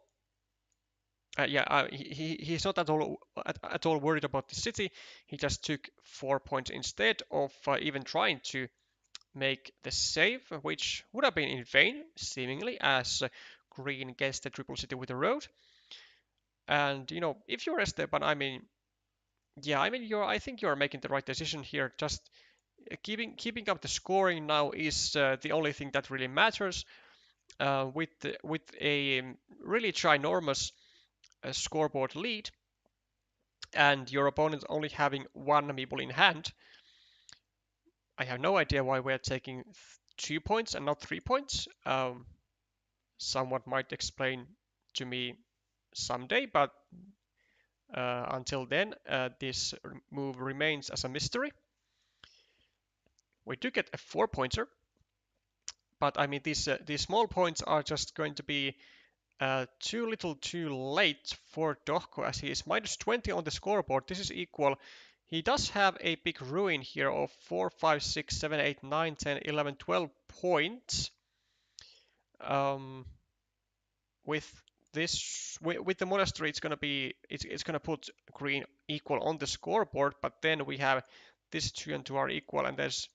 Yeah, he's not at all worried about the city. He just took 4 points instead of even trying to make the save, which would have been in vain, seemingly, as Green gets the triple city with the road. And if you're Esteban, I mean, yeah, I mean, I think you're making the right decision here. Just keeping up the scoring now is the only thing that really matters. With a really ginormous scoreboard lead, and your opponent only having one meeple in hand, I have no idea why we're taking 2 points and not 3 points. Someone might explain to me someday, but until then, this move remains as a mystery. We do get a 4-pointer, but I mean these small points are just going to be too little too late for Dohko, as he is minus 20 on the scoreboard. This is equal. He does have a big ruin here of 4, 5, 6, 7, 8, 9, 10, 11, 12 points. With this, with the monastery, it's gonna put Green equal on the scoreboard, but then we have this 2 and 2 are equal, and there's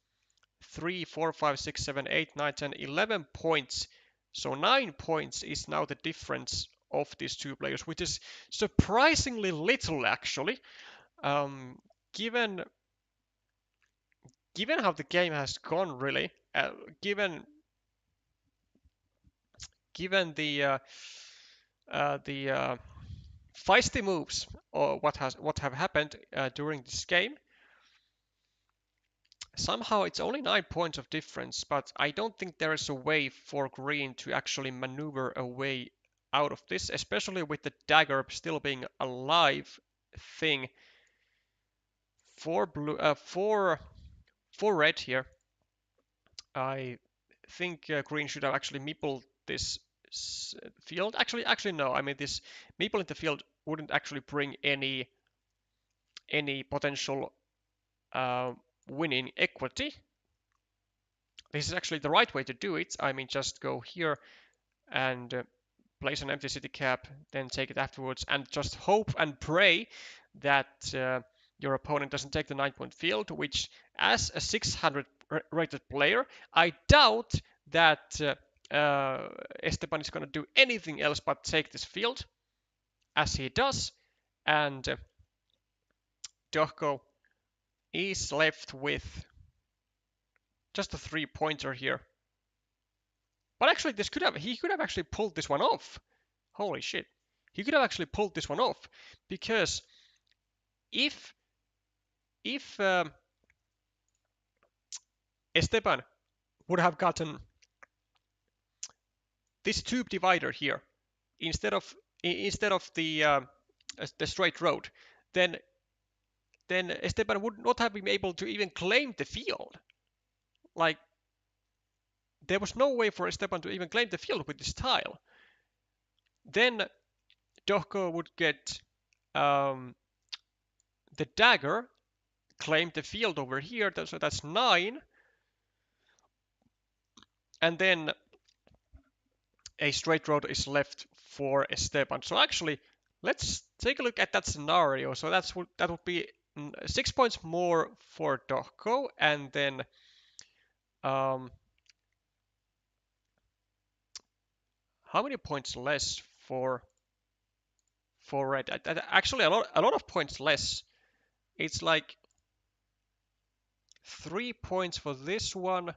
3, 4, 5, 6, 7, 8, 9, 10, 11 points. So 9 points is now the difference of these two players, which is surprisingly little, actually. Given how the game has gone, really, given the feisty moves or what have happened during this game, somehow it's only 9 points of difference, but I don't think there is a way for Green to actually maneuver a way out of this, especially with the dagger still being a live thing for blue, for red here. I think Green should have actually meepled this field. Actually no. I mean, this meeple in the field wouldn't actually bring any potential uh, winning equity. This is actually the right way to do it. I mean, just go here and place an empty city cap, then take it afterwards, and just hope and pray that your opponent doesn't take the 9-point field, which, as a 600 rated player, I doubt that Esteban is going to do anything else but take this field, as he does, and Dohko is left with just a 3-pointer here. But actually, he could have actually pulled this one off. Holy shit. He could have actually pulled this one off, because if Esteban would have gotten this tube divider here instead of the straight road, then Esteban would not have been able to even claim the field. Like, there was no way for Esteban to even claim the field with this tile. Then Dohko would get the dagger, claim the field over here, so that's 9, and then a straight road is left for Esteban. So actually, let's take a look at that scenario. So that would be 6 points more for Dohko, and then how many points less for red? Actually, a lot of points less. It's like 3 points for this one.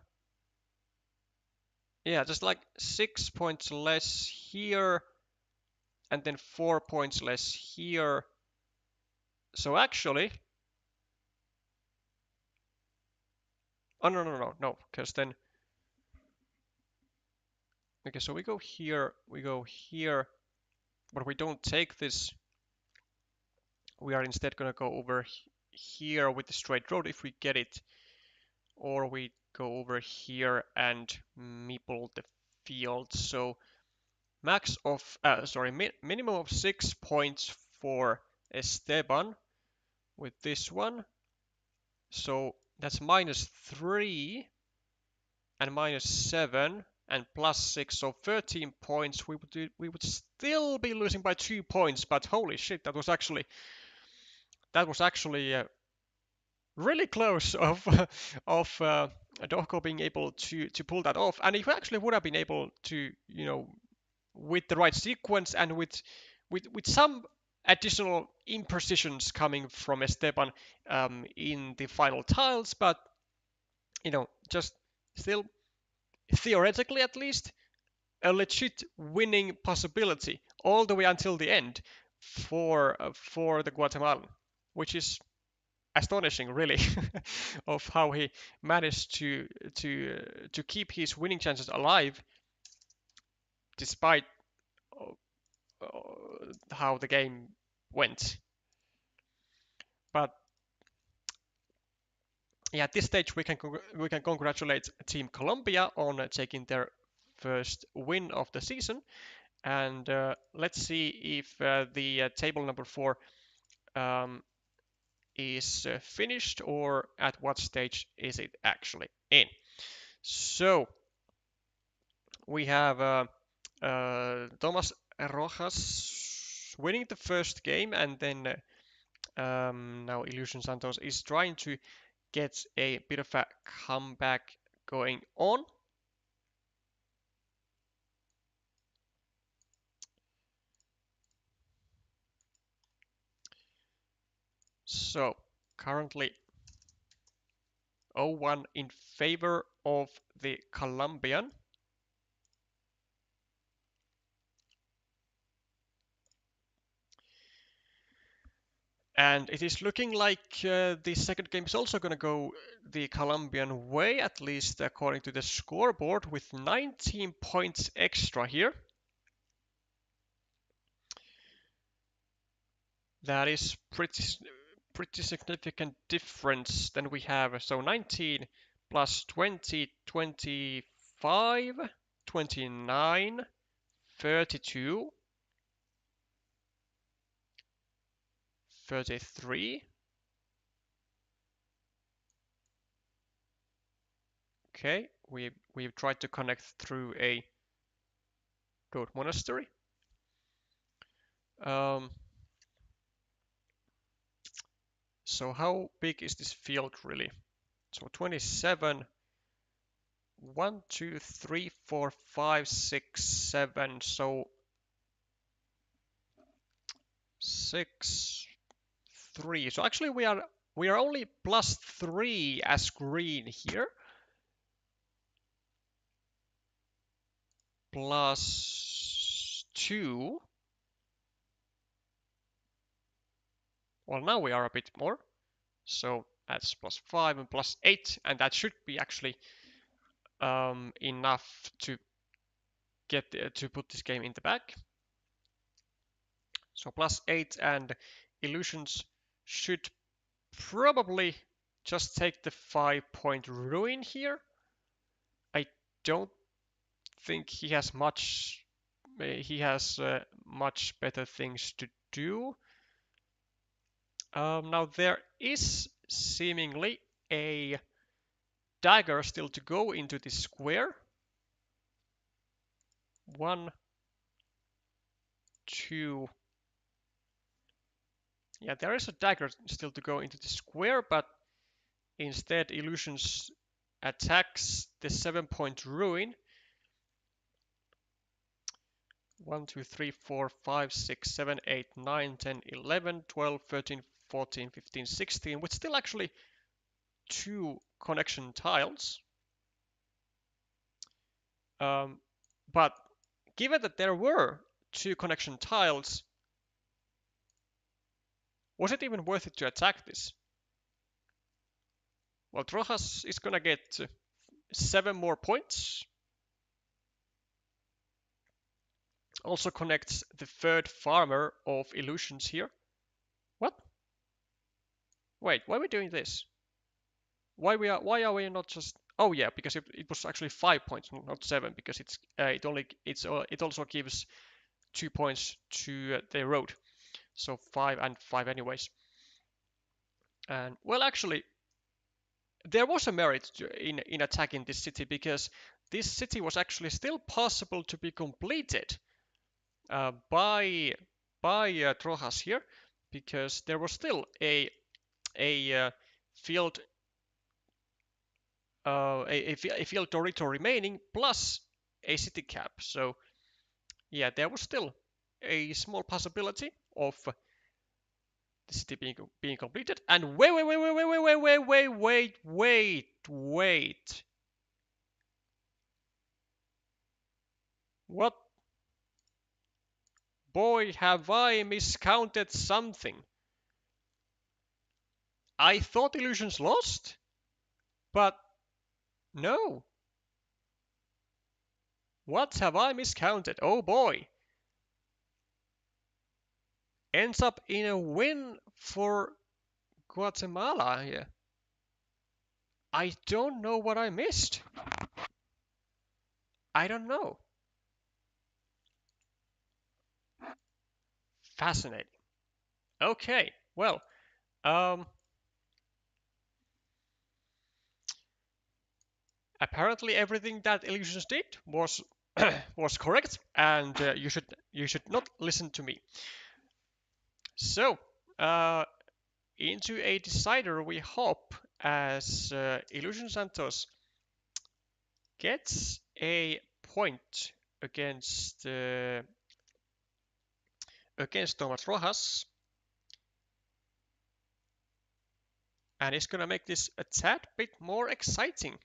Yeah, just like 6 points less here, and then 4 points less here. So actually, oh no, because then, okay, so we go here, but we don't take this. We are instead gonna go over here with the straight road if we get it, or we go over here and meeple the field. So minimum of 6 points for Esteban with this one. So that's -3 and -7, and +6, so 13 points. We would still be losing by 2 points, but holy shit, that was actually really close of Dohko being able to pull that off. And if we actually would have been able to, with the right sequence and with some additional imprecisions coming from Esteban in the final tiles, but just still theoretically at least a legit winning possibility all the way until the end for the Guatemalan, which is astonishing, really, of how he managed to keep his winning chances alive despite how the game went. But yeah, at this stage we can congratulate Team Colombia on taking their first win of the season, and let's see if the table number 4 is finished, or at what stage is it actually in. So we have Thomas Rojas winning the first game, and then now Ilushions Santos is trying to get a bit of a comeback going on. So currently 0-1 in favor of the Colombian. And it is looking like the second game is also going to go the Colombian way, at least according to the scoreboard, with 19 points extra here. That is pretty significant difference than we have. So 19 plus 20, 25, 29, 32, 33. Okay, we've tried to connect through a goat monastery. So how big is this field really? So 27, 1, 2, 3, 4, 5, 6, 7. So 6, 3. So actually we are only +3 as green here. +2. Well, now we are a bit more. So that's +5 and +8, and that should be actually enough to get to put this game in the bag. So +8, and Ilushions should probably just take the 5-point ruin here. I don't think he has much. He has much better things to do. Now there is seemingly a dagger still to go into this square. 1, 2. Yeah, there is a dagger still to go into the square, but instead Ilushions attacks the 7-point ruin. 1, 2, 3, 4, 5, 6, 7, 8, 9, 10, 11, 12, 13, 14, 15, 16, with still actually 2 connection tiles. But given that there were 2 connection tiles, was it even worth it to attack this? Well, Trojas is gonna get 7 more points. Also connects the 3rd farmer of Ilushions here. What? Wait, why are we doing this? Why are we not just? Oh yeah, because it was actually 5 points, not 7, because it also gives 2 points to the road, so 5 and 5 anyways. And well, actually, there was a merit in attacking this city, because this city was actually still possible to be completed by Trojas here, because there was still a field a field territory remaining plus a city cap. So yeah, there was still a small possibility of the city being completed. And wait. What? Boy, have I miscounted something. I thought Illusions lost, but no. What have I miscounted? Oh boy. Ends up in a win for Guatemala here. I don't know what I missed. I don't know. Fascinating. Okay, well, um, apparently everything that Illusions did was was correct, and you should not listen to me. So, into a decider we hop as Illusion Santos gets a point against against Thomas Rojas, and it's gonna make this a tad bit more exciting.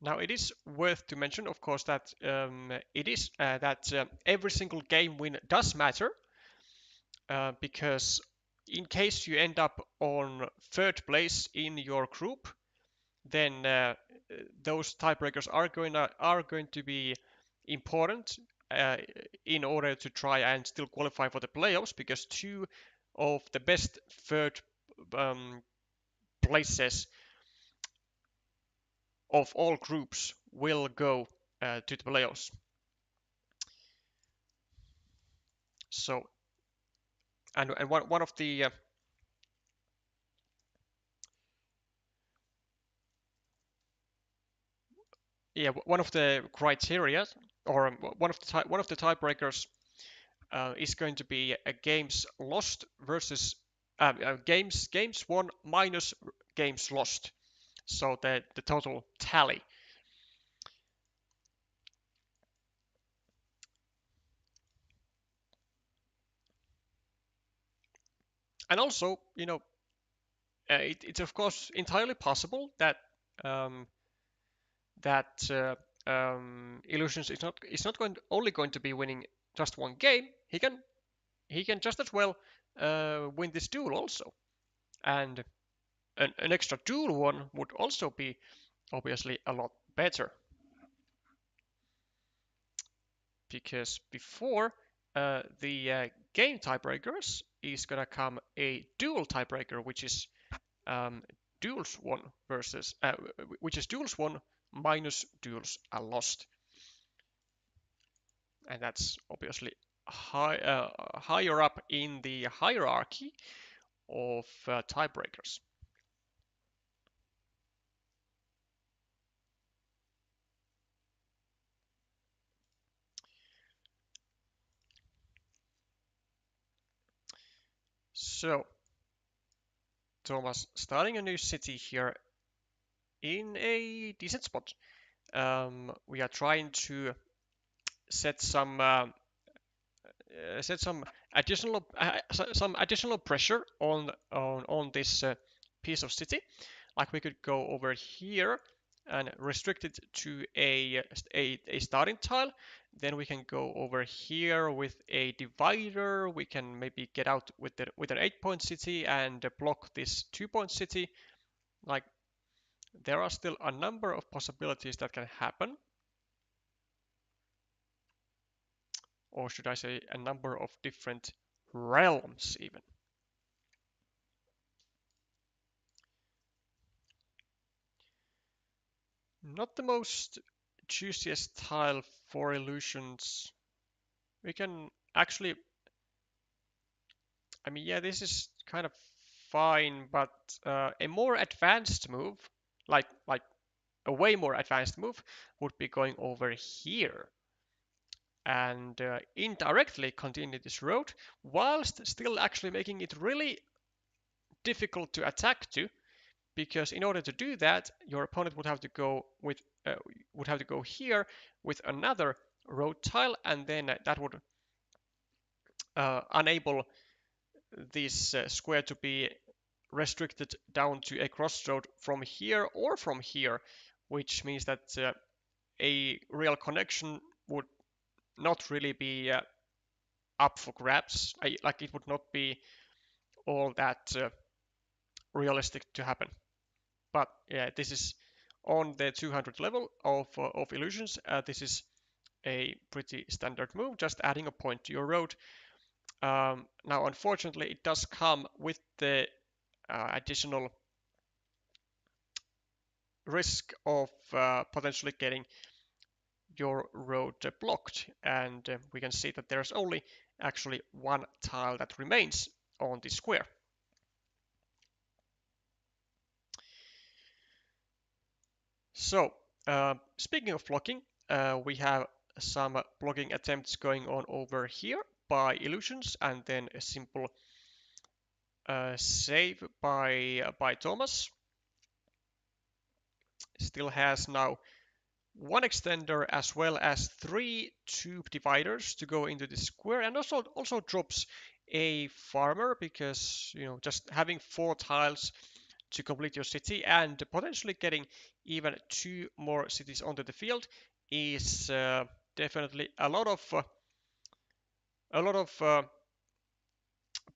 Now, it is worth to mention, of course, that every single game win does matter, because in case you end up on third place in your group, then those tiebreakers are going to be important uh, in order to try and still qualify for the playoffs, because two of the best third um, places of all groups will go to the playoffs. So, and one of the one of the criteria, or one of the tiebreakers is going to be a games lost versus games won minus games lost. So the total tally. And also, it's of course entirely possible that um, that Illusions is not only going to be winning just one game. He can just as well win this duel also, and an extra duel one would also be obviously a lot better, because before the game tiebreakers is gonna come a dual tiebreaker, which is duels won versus which is duels won minus duels are lost, and that's obviously higher up in the hierarchy of tiebreakers. So, Thomas, starting a new city here in a decent spot. We are trying to set some additional pressure on this piece of city. Like, we could go over here and restrict it to a starting tile. Then we can go over here with a divider. We can maybe get out with an 8-point city and block this 2-point city. Like, there are still a number of possibilities that can happen. Or should I say a number of different realms even. Not the most juiciest tile for illusions. We can actually, I mean, yeah, this is kind of fine, but a more advanced move like a way more advanced move would be going over here and indirectly continue this road whilst still actually making it really difficult to attack to, because in order to do that your opponent would have to go with would have to go here with another road tile, and then that would enable this square to be restricted down to a crossroad from here or from here, which means that a real connection would not really be up for grabs. Like it would not be all that realistic to happen. But yeah, this is on the 200 level of Illusions. This is a pretty standard move, just adding a point to your road. Now, unfortunately, it does come with the additional risk of potentially getting your road blocked, and we can see that there's only actually one tile that remains on the square. So, speaking of blocking, we have some blocking attempts going on over here by Illusions, and then a simple save by Thomas. Still has now one extender as well as 3 tube dividers to go into the square, and also drops a farmer, because just having 4 tiles to complete your city and potentially getting even 2 more cities onto the field is definitely a lot of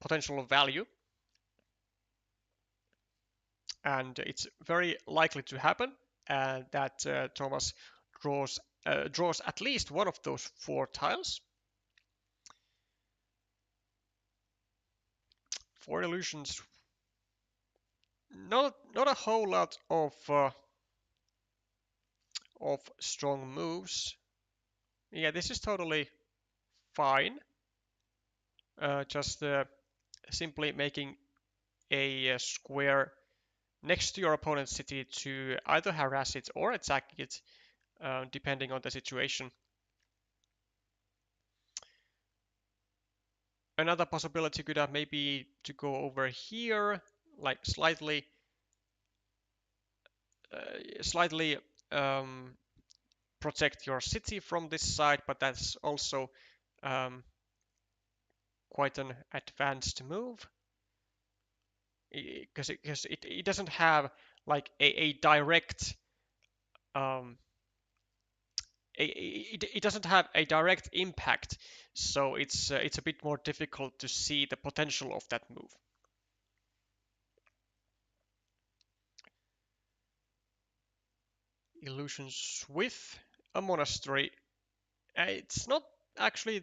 potential value, and it's very likely to happen that Thomas draws at least one of those 4 tiles. For Illusions, not a whole lot of strong moves. Yeah, this is totally fine. Just simply making a square next to your opponent's city to either harass it or attack it, depending on the situation. Another possibility could have maybe to go over here, like slightly protect your city from this side, but that's also quite an advanced move, because it doesn't have like a direct it doesn't have a direct impact, so it's a bit more difficult to see the potential of that move. Illusions with a monastery. It's not actually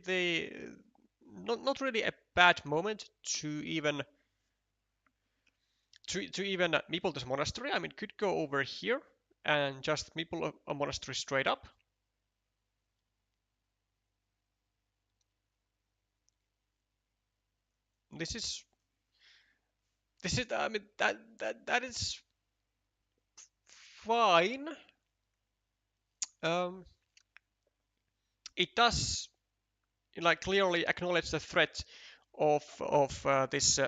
not really a bad moment to even meeple this monastery. I mean, could go over here and just meeple a monastery straight up. This is I mean that is fine. It does like clearly acknowledge the threat of this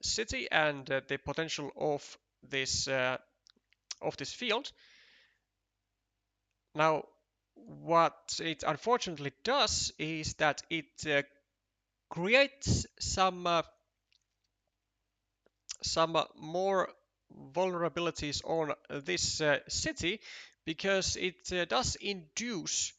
city and the potential of this field. Now, what it unfortunately does is that it creates some more vulnerabilities on this city, because it does induce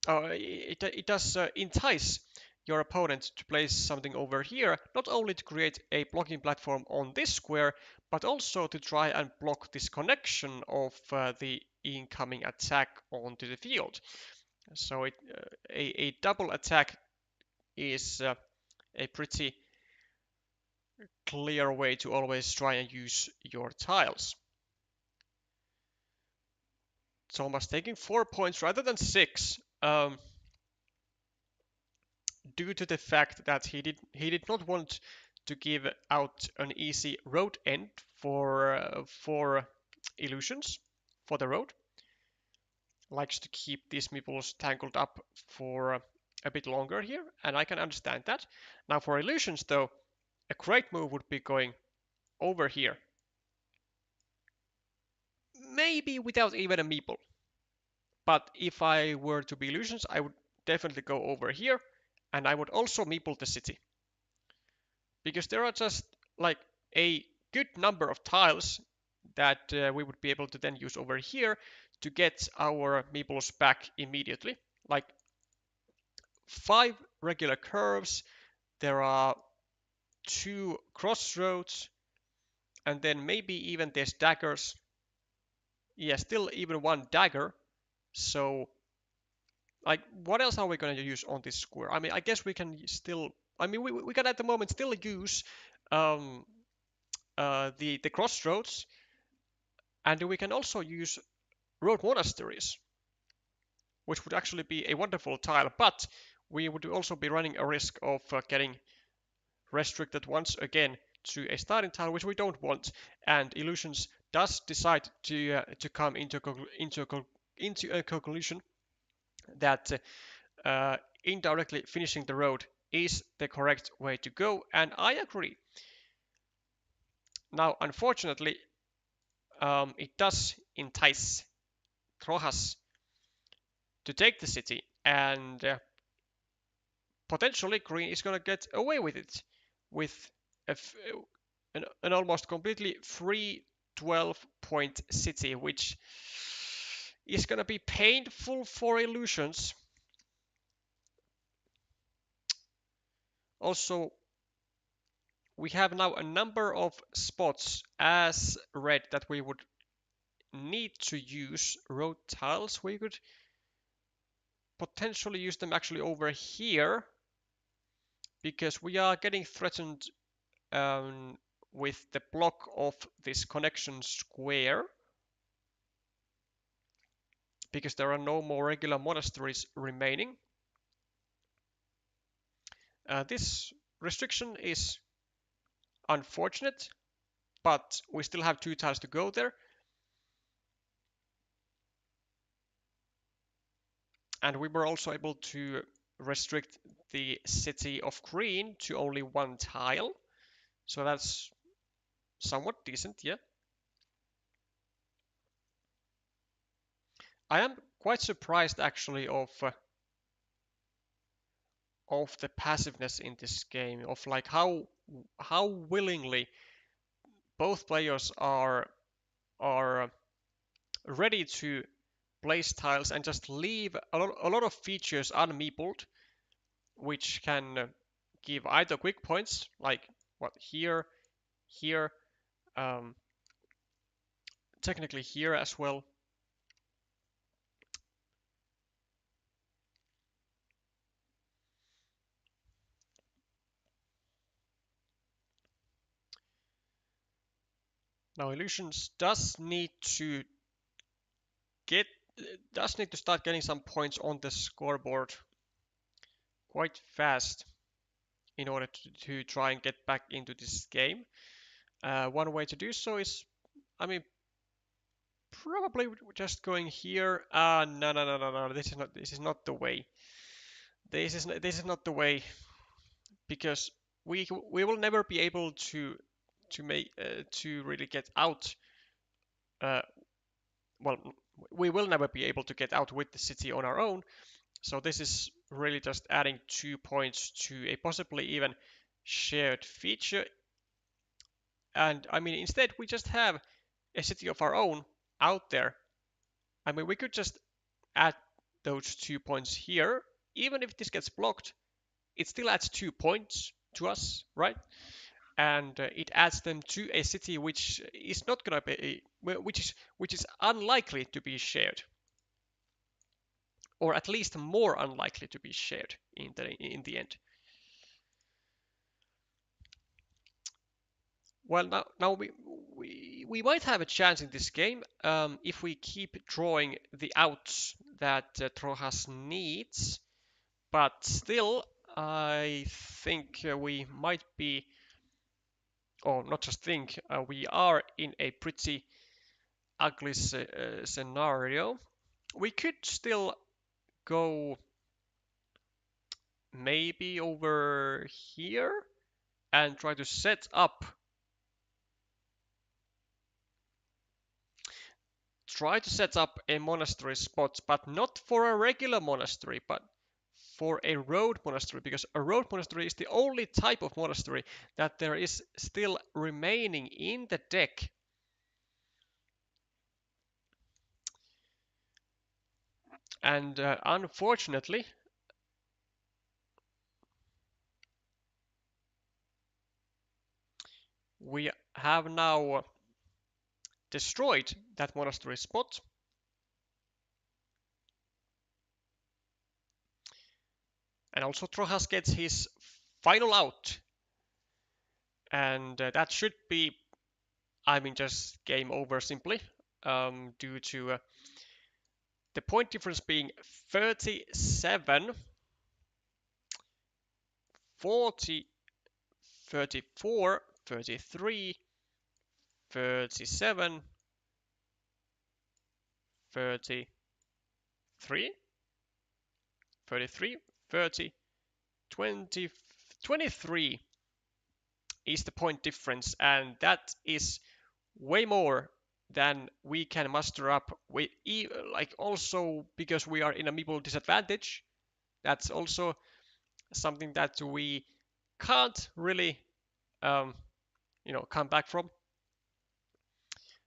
it does entice your opponent to place something over here, not only to create a blocking platform on this square, but also to try and block this connection of the incoming attack onto the field. So a double attack is a pretty clear way to always try and use your tiles. Thomas taking 4 points rather than 6. Due to the fact that he did not want to give out an easy road end for Ilushions for the road. Likes to keep these meeples tangled up for a bit longer here, and I can understand that. Now for Ilushions though, a great move would be going over here. Maybe without even a meeple. But if I were to be Ilushions, I would definitely go over here, and I would also meeple the city. Because there are just like a good number of tiles that we would be able to then use over here to get our meeples back immediately. Like 5 regular curves, there are 2 crossroads, and then maybe even there's daggers. Yeah, still even 1 dagger. So, like, what else are we going to use on this square? I mean, I guess we can still. I mean, we can at the moment still use um, the crossroads, and we can also use road monasteries, which would actually be a wonderful tile. But we would also be running a risk of getting restricted once again to a starting tile, which we don't want. And Ilushions does decide to come into a conclusion that indirectly finishing the road is the correct way to go, and I agree. Now, unfortunately, it does entice Trojas to take the city, and potentially Green is going to get away with it with an almost completely free 12-point city, which is going to be painful for Ilushions. Also, we have now a number of spots as red that we would need to use road tiles. We could potentially use them actually over here because we are getting threatened with the block of this connection square because there are no more regular monasteries remaining. This restriction is unfortunate, but we still have 2 tiles to go there. And we were also able to restrict the city of Green to only 1 tile. So that's somewhat decent, yeah. I am quite surprised actually of the passiveness in this game, of like how willingly both players are ready to place tiles and just leave a lot of features unmeepled, which can give either quick points, like what here, here, technically here as well. Now Ilushions does need to start getting some points on the scoreboard quite fast in order to try and get back into this game. One way to do so is, I mean, probably just going here. No. This is not the way. This is not the way because we will never be able to really get out. Uh, well, we will never be able to get out with the city on our own. So this is really just adding 2 points to a possibly even shared feature. And I mean, instead we just have a city of our own out there. I mean, we could just add those 2 points here. Even if this gets blocked, it still adds 2 points to us, right? And it adds them to a city which is not going to be, which is unlikely to be shared, or at least more unlikely to be shared in the end. Well, now we might have a chance in this game if we keep drawing the outs that Trojas needs, but still, I think we might be or not just think, we are in a pretty ugly scenario. We could still go maybe over here and try to set up a monastery spot, but not for a regular monastery, but for a road monastery, because a road monastery is the only type of monastery that there is still remaining in the deck. And unfortunately, we have now destroyed that monastery spot. And also Trojas gets his final out. And that should be, I mean, just game over simply, due to the point difference being 37, 40, 34, 33, 37, 33, 33, 30, 20, 23 is the point difference, and that is way more than we can muster up with, like, also because we are in a meeple disadvantage. That's also something that we can't really come back from.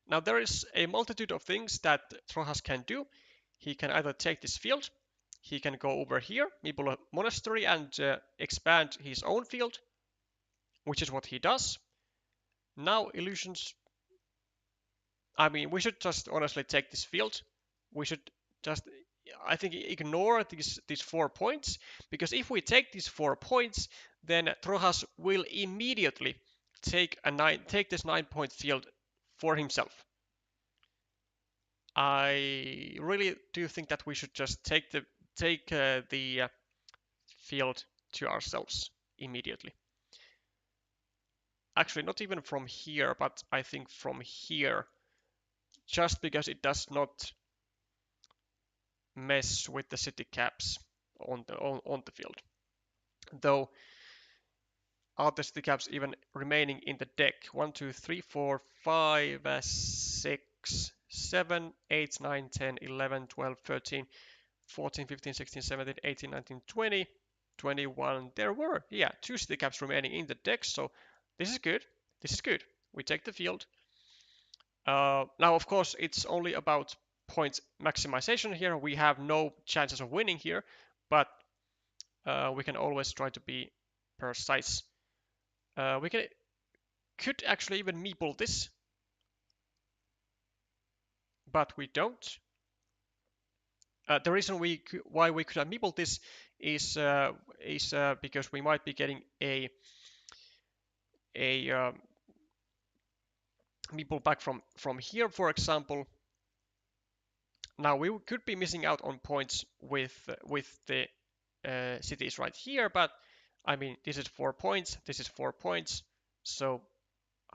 Now there is a multitude of things that Trojas can do. He can either take this field, he can go over here, Meeple Monastery, and expand his own field, which is what he does. Now Illusions, I mean, we should just honestly take this field. We should just, I think, ignore these 4 points, because if we take these 4 points, then Trojas will immediately take this 9-point field for himself. I really do think that we should just take the field to ourselves immediately. Actually, not even from here, but I think from here, just because it does not mess with the city caps on the field. Though, are the city caps even remaining in the deck? 1, 2, 3, 4, 5, 6, 7, 8, 9, 10, 11, 12, 13, 14, 15, 16, 17, 18, 19, 20, 21. There were, 2 city caps remaining in the deck, so this is good. This is good. We take the field. Now, of course, it's only about points maximization here. We have no chances of winning here, but we can always try to be precise. We could actually even meeple this, but we don't. The reason why we could have meepled this is because we might be getting a meeple back from here, for example. Now we could be missing out on points with the cities right here, but I mean, this is 4 points, this is 4 points, so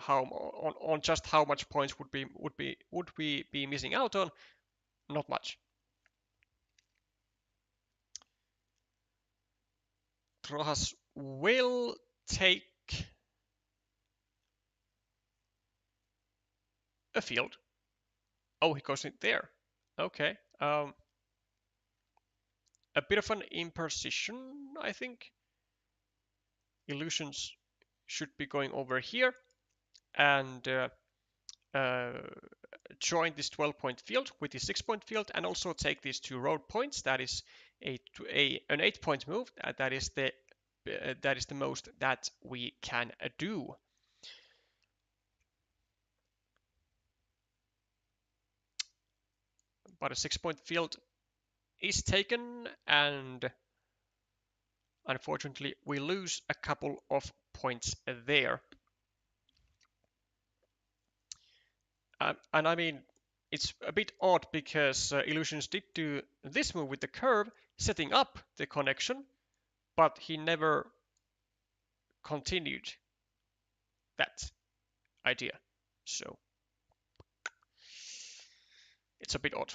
on just how much points would we be missing out on? Not much. Trojas will take a field. Oh, he goes in there. Okay. A bit of an imprecision, I think. Illusions should be going over here and join this 12-point field with the 6-point field, and also take these 2 road points. That is an 8-point move. That is the most that we can do. But a 6-point field is taken, and unfortunately we lose a couple of points there. And I mean, it's a bit odd because Illusions did do this move with the curve, setting up the connection, but he never continued that. idea. So it's a bit odd.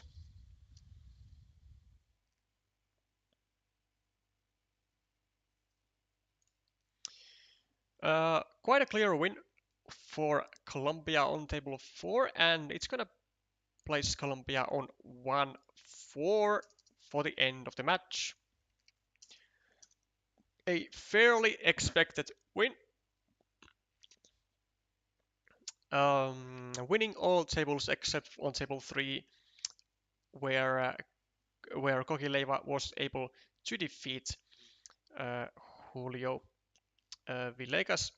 Quite a clear win for Colombia on table 4, and it's gonna place Colombia on 1-4 for the end of the match. A fairly expected win. Winning all tables except on table 3, where Kokileva was able to defeat Julio Villegas.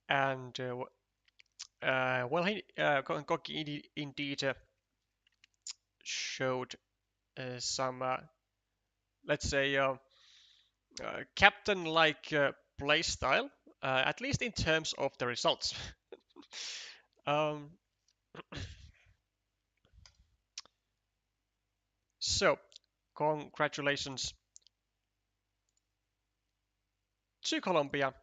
And well, Koki indeed showed some, let's say, captain-like playstyle, at least in terms of the results. um, so, congratulations to Colombia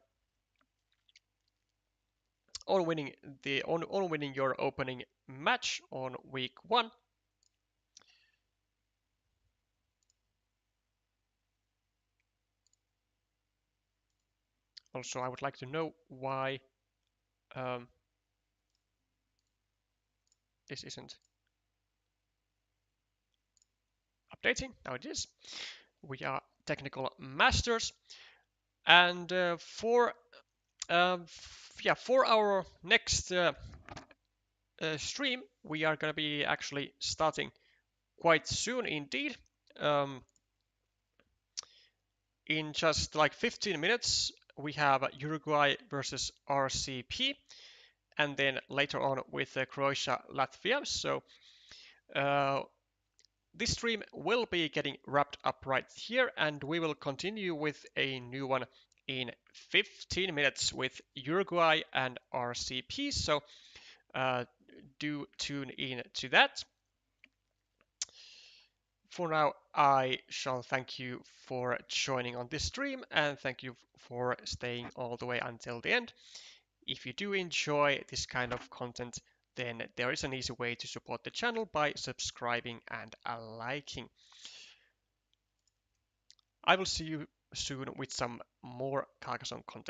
on winning your opening match on week 1. Also, I would like to know why this isn't updating. Now it is. We are technical masters, and for our next stream, we are gonna be actually starting quite soon indeed. In just like 15 minutes, we have Uruguay versus RCP, and then later on with Croatia, Latvia. So this stream will be getting wrapped up right here, and we will continue with a new one in 15 minutes with Uruguay and RCP. So do tune in to that. For now, I shall thank you for joining on this stream, and thank you for staying all the way until the end. If you do enjoy this kind of content, then there is an easy way to support the channel by subscribing and liking. I will see you soon with some more Carcassonne content.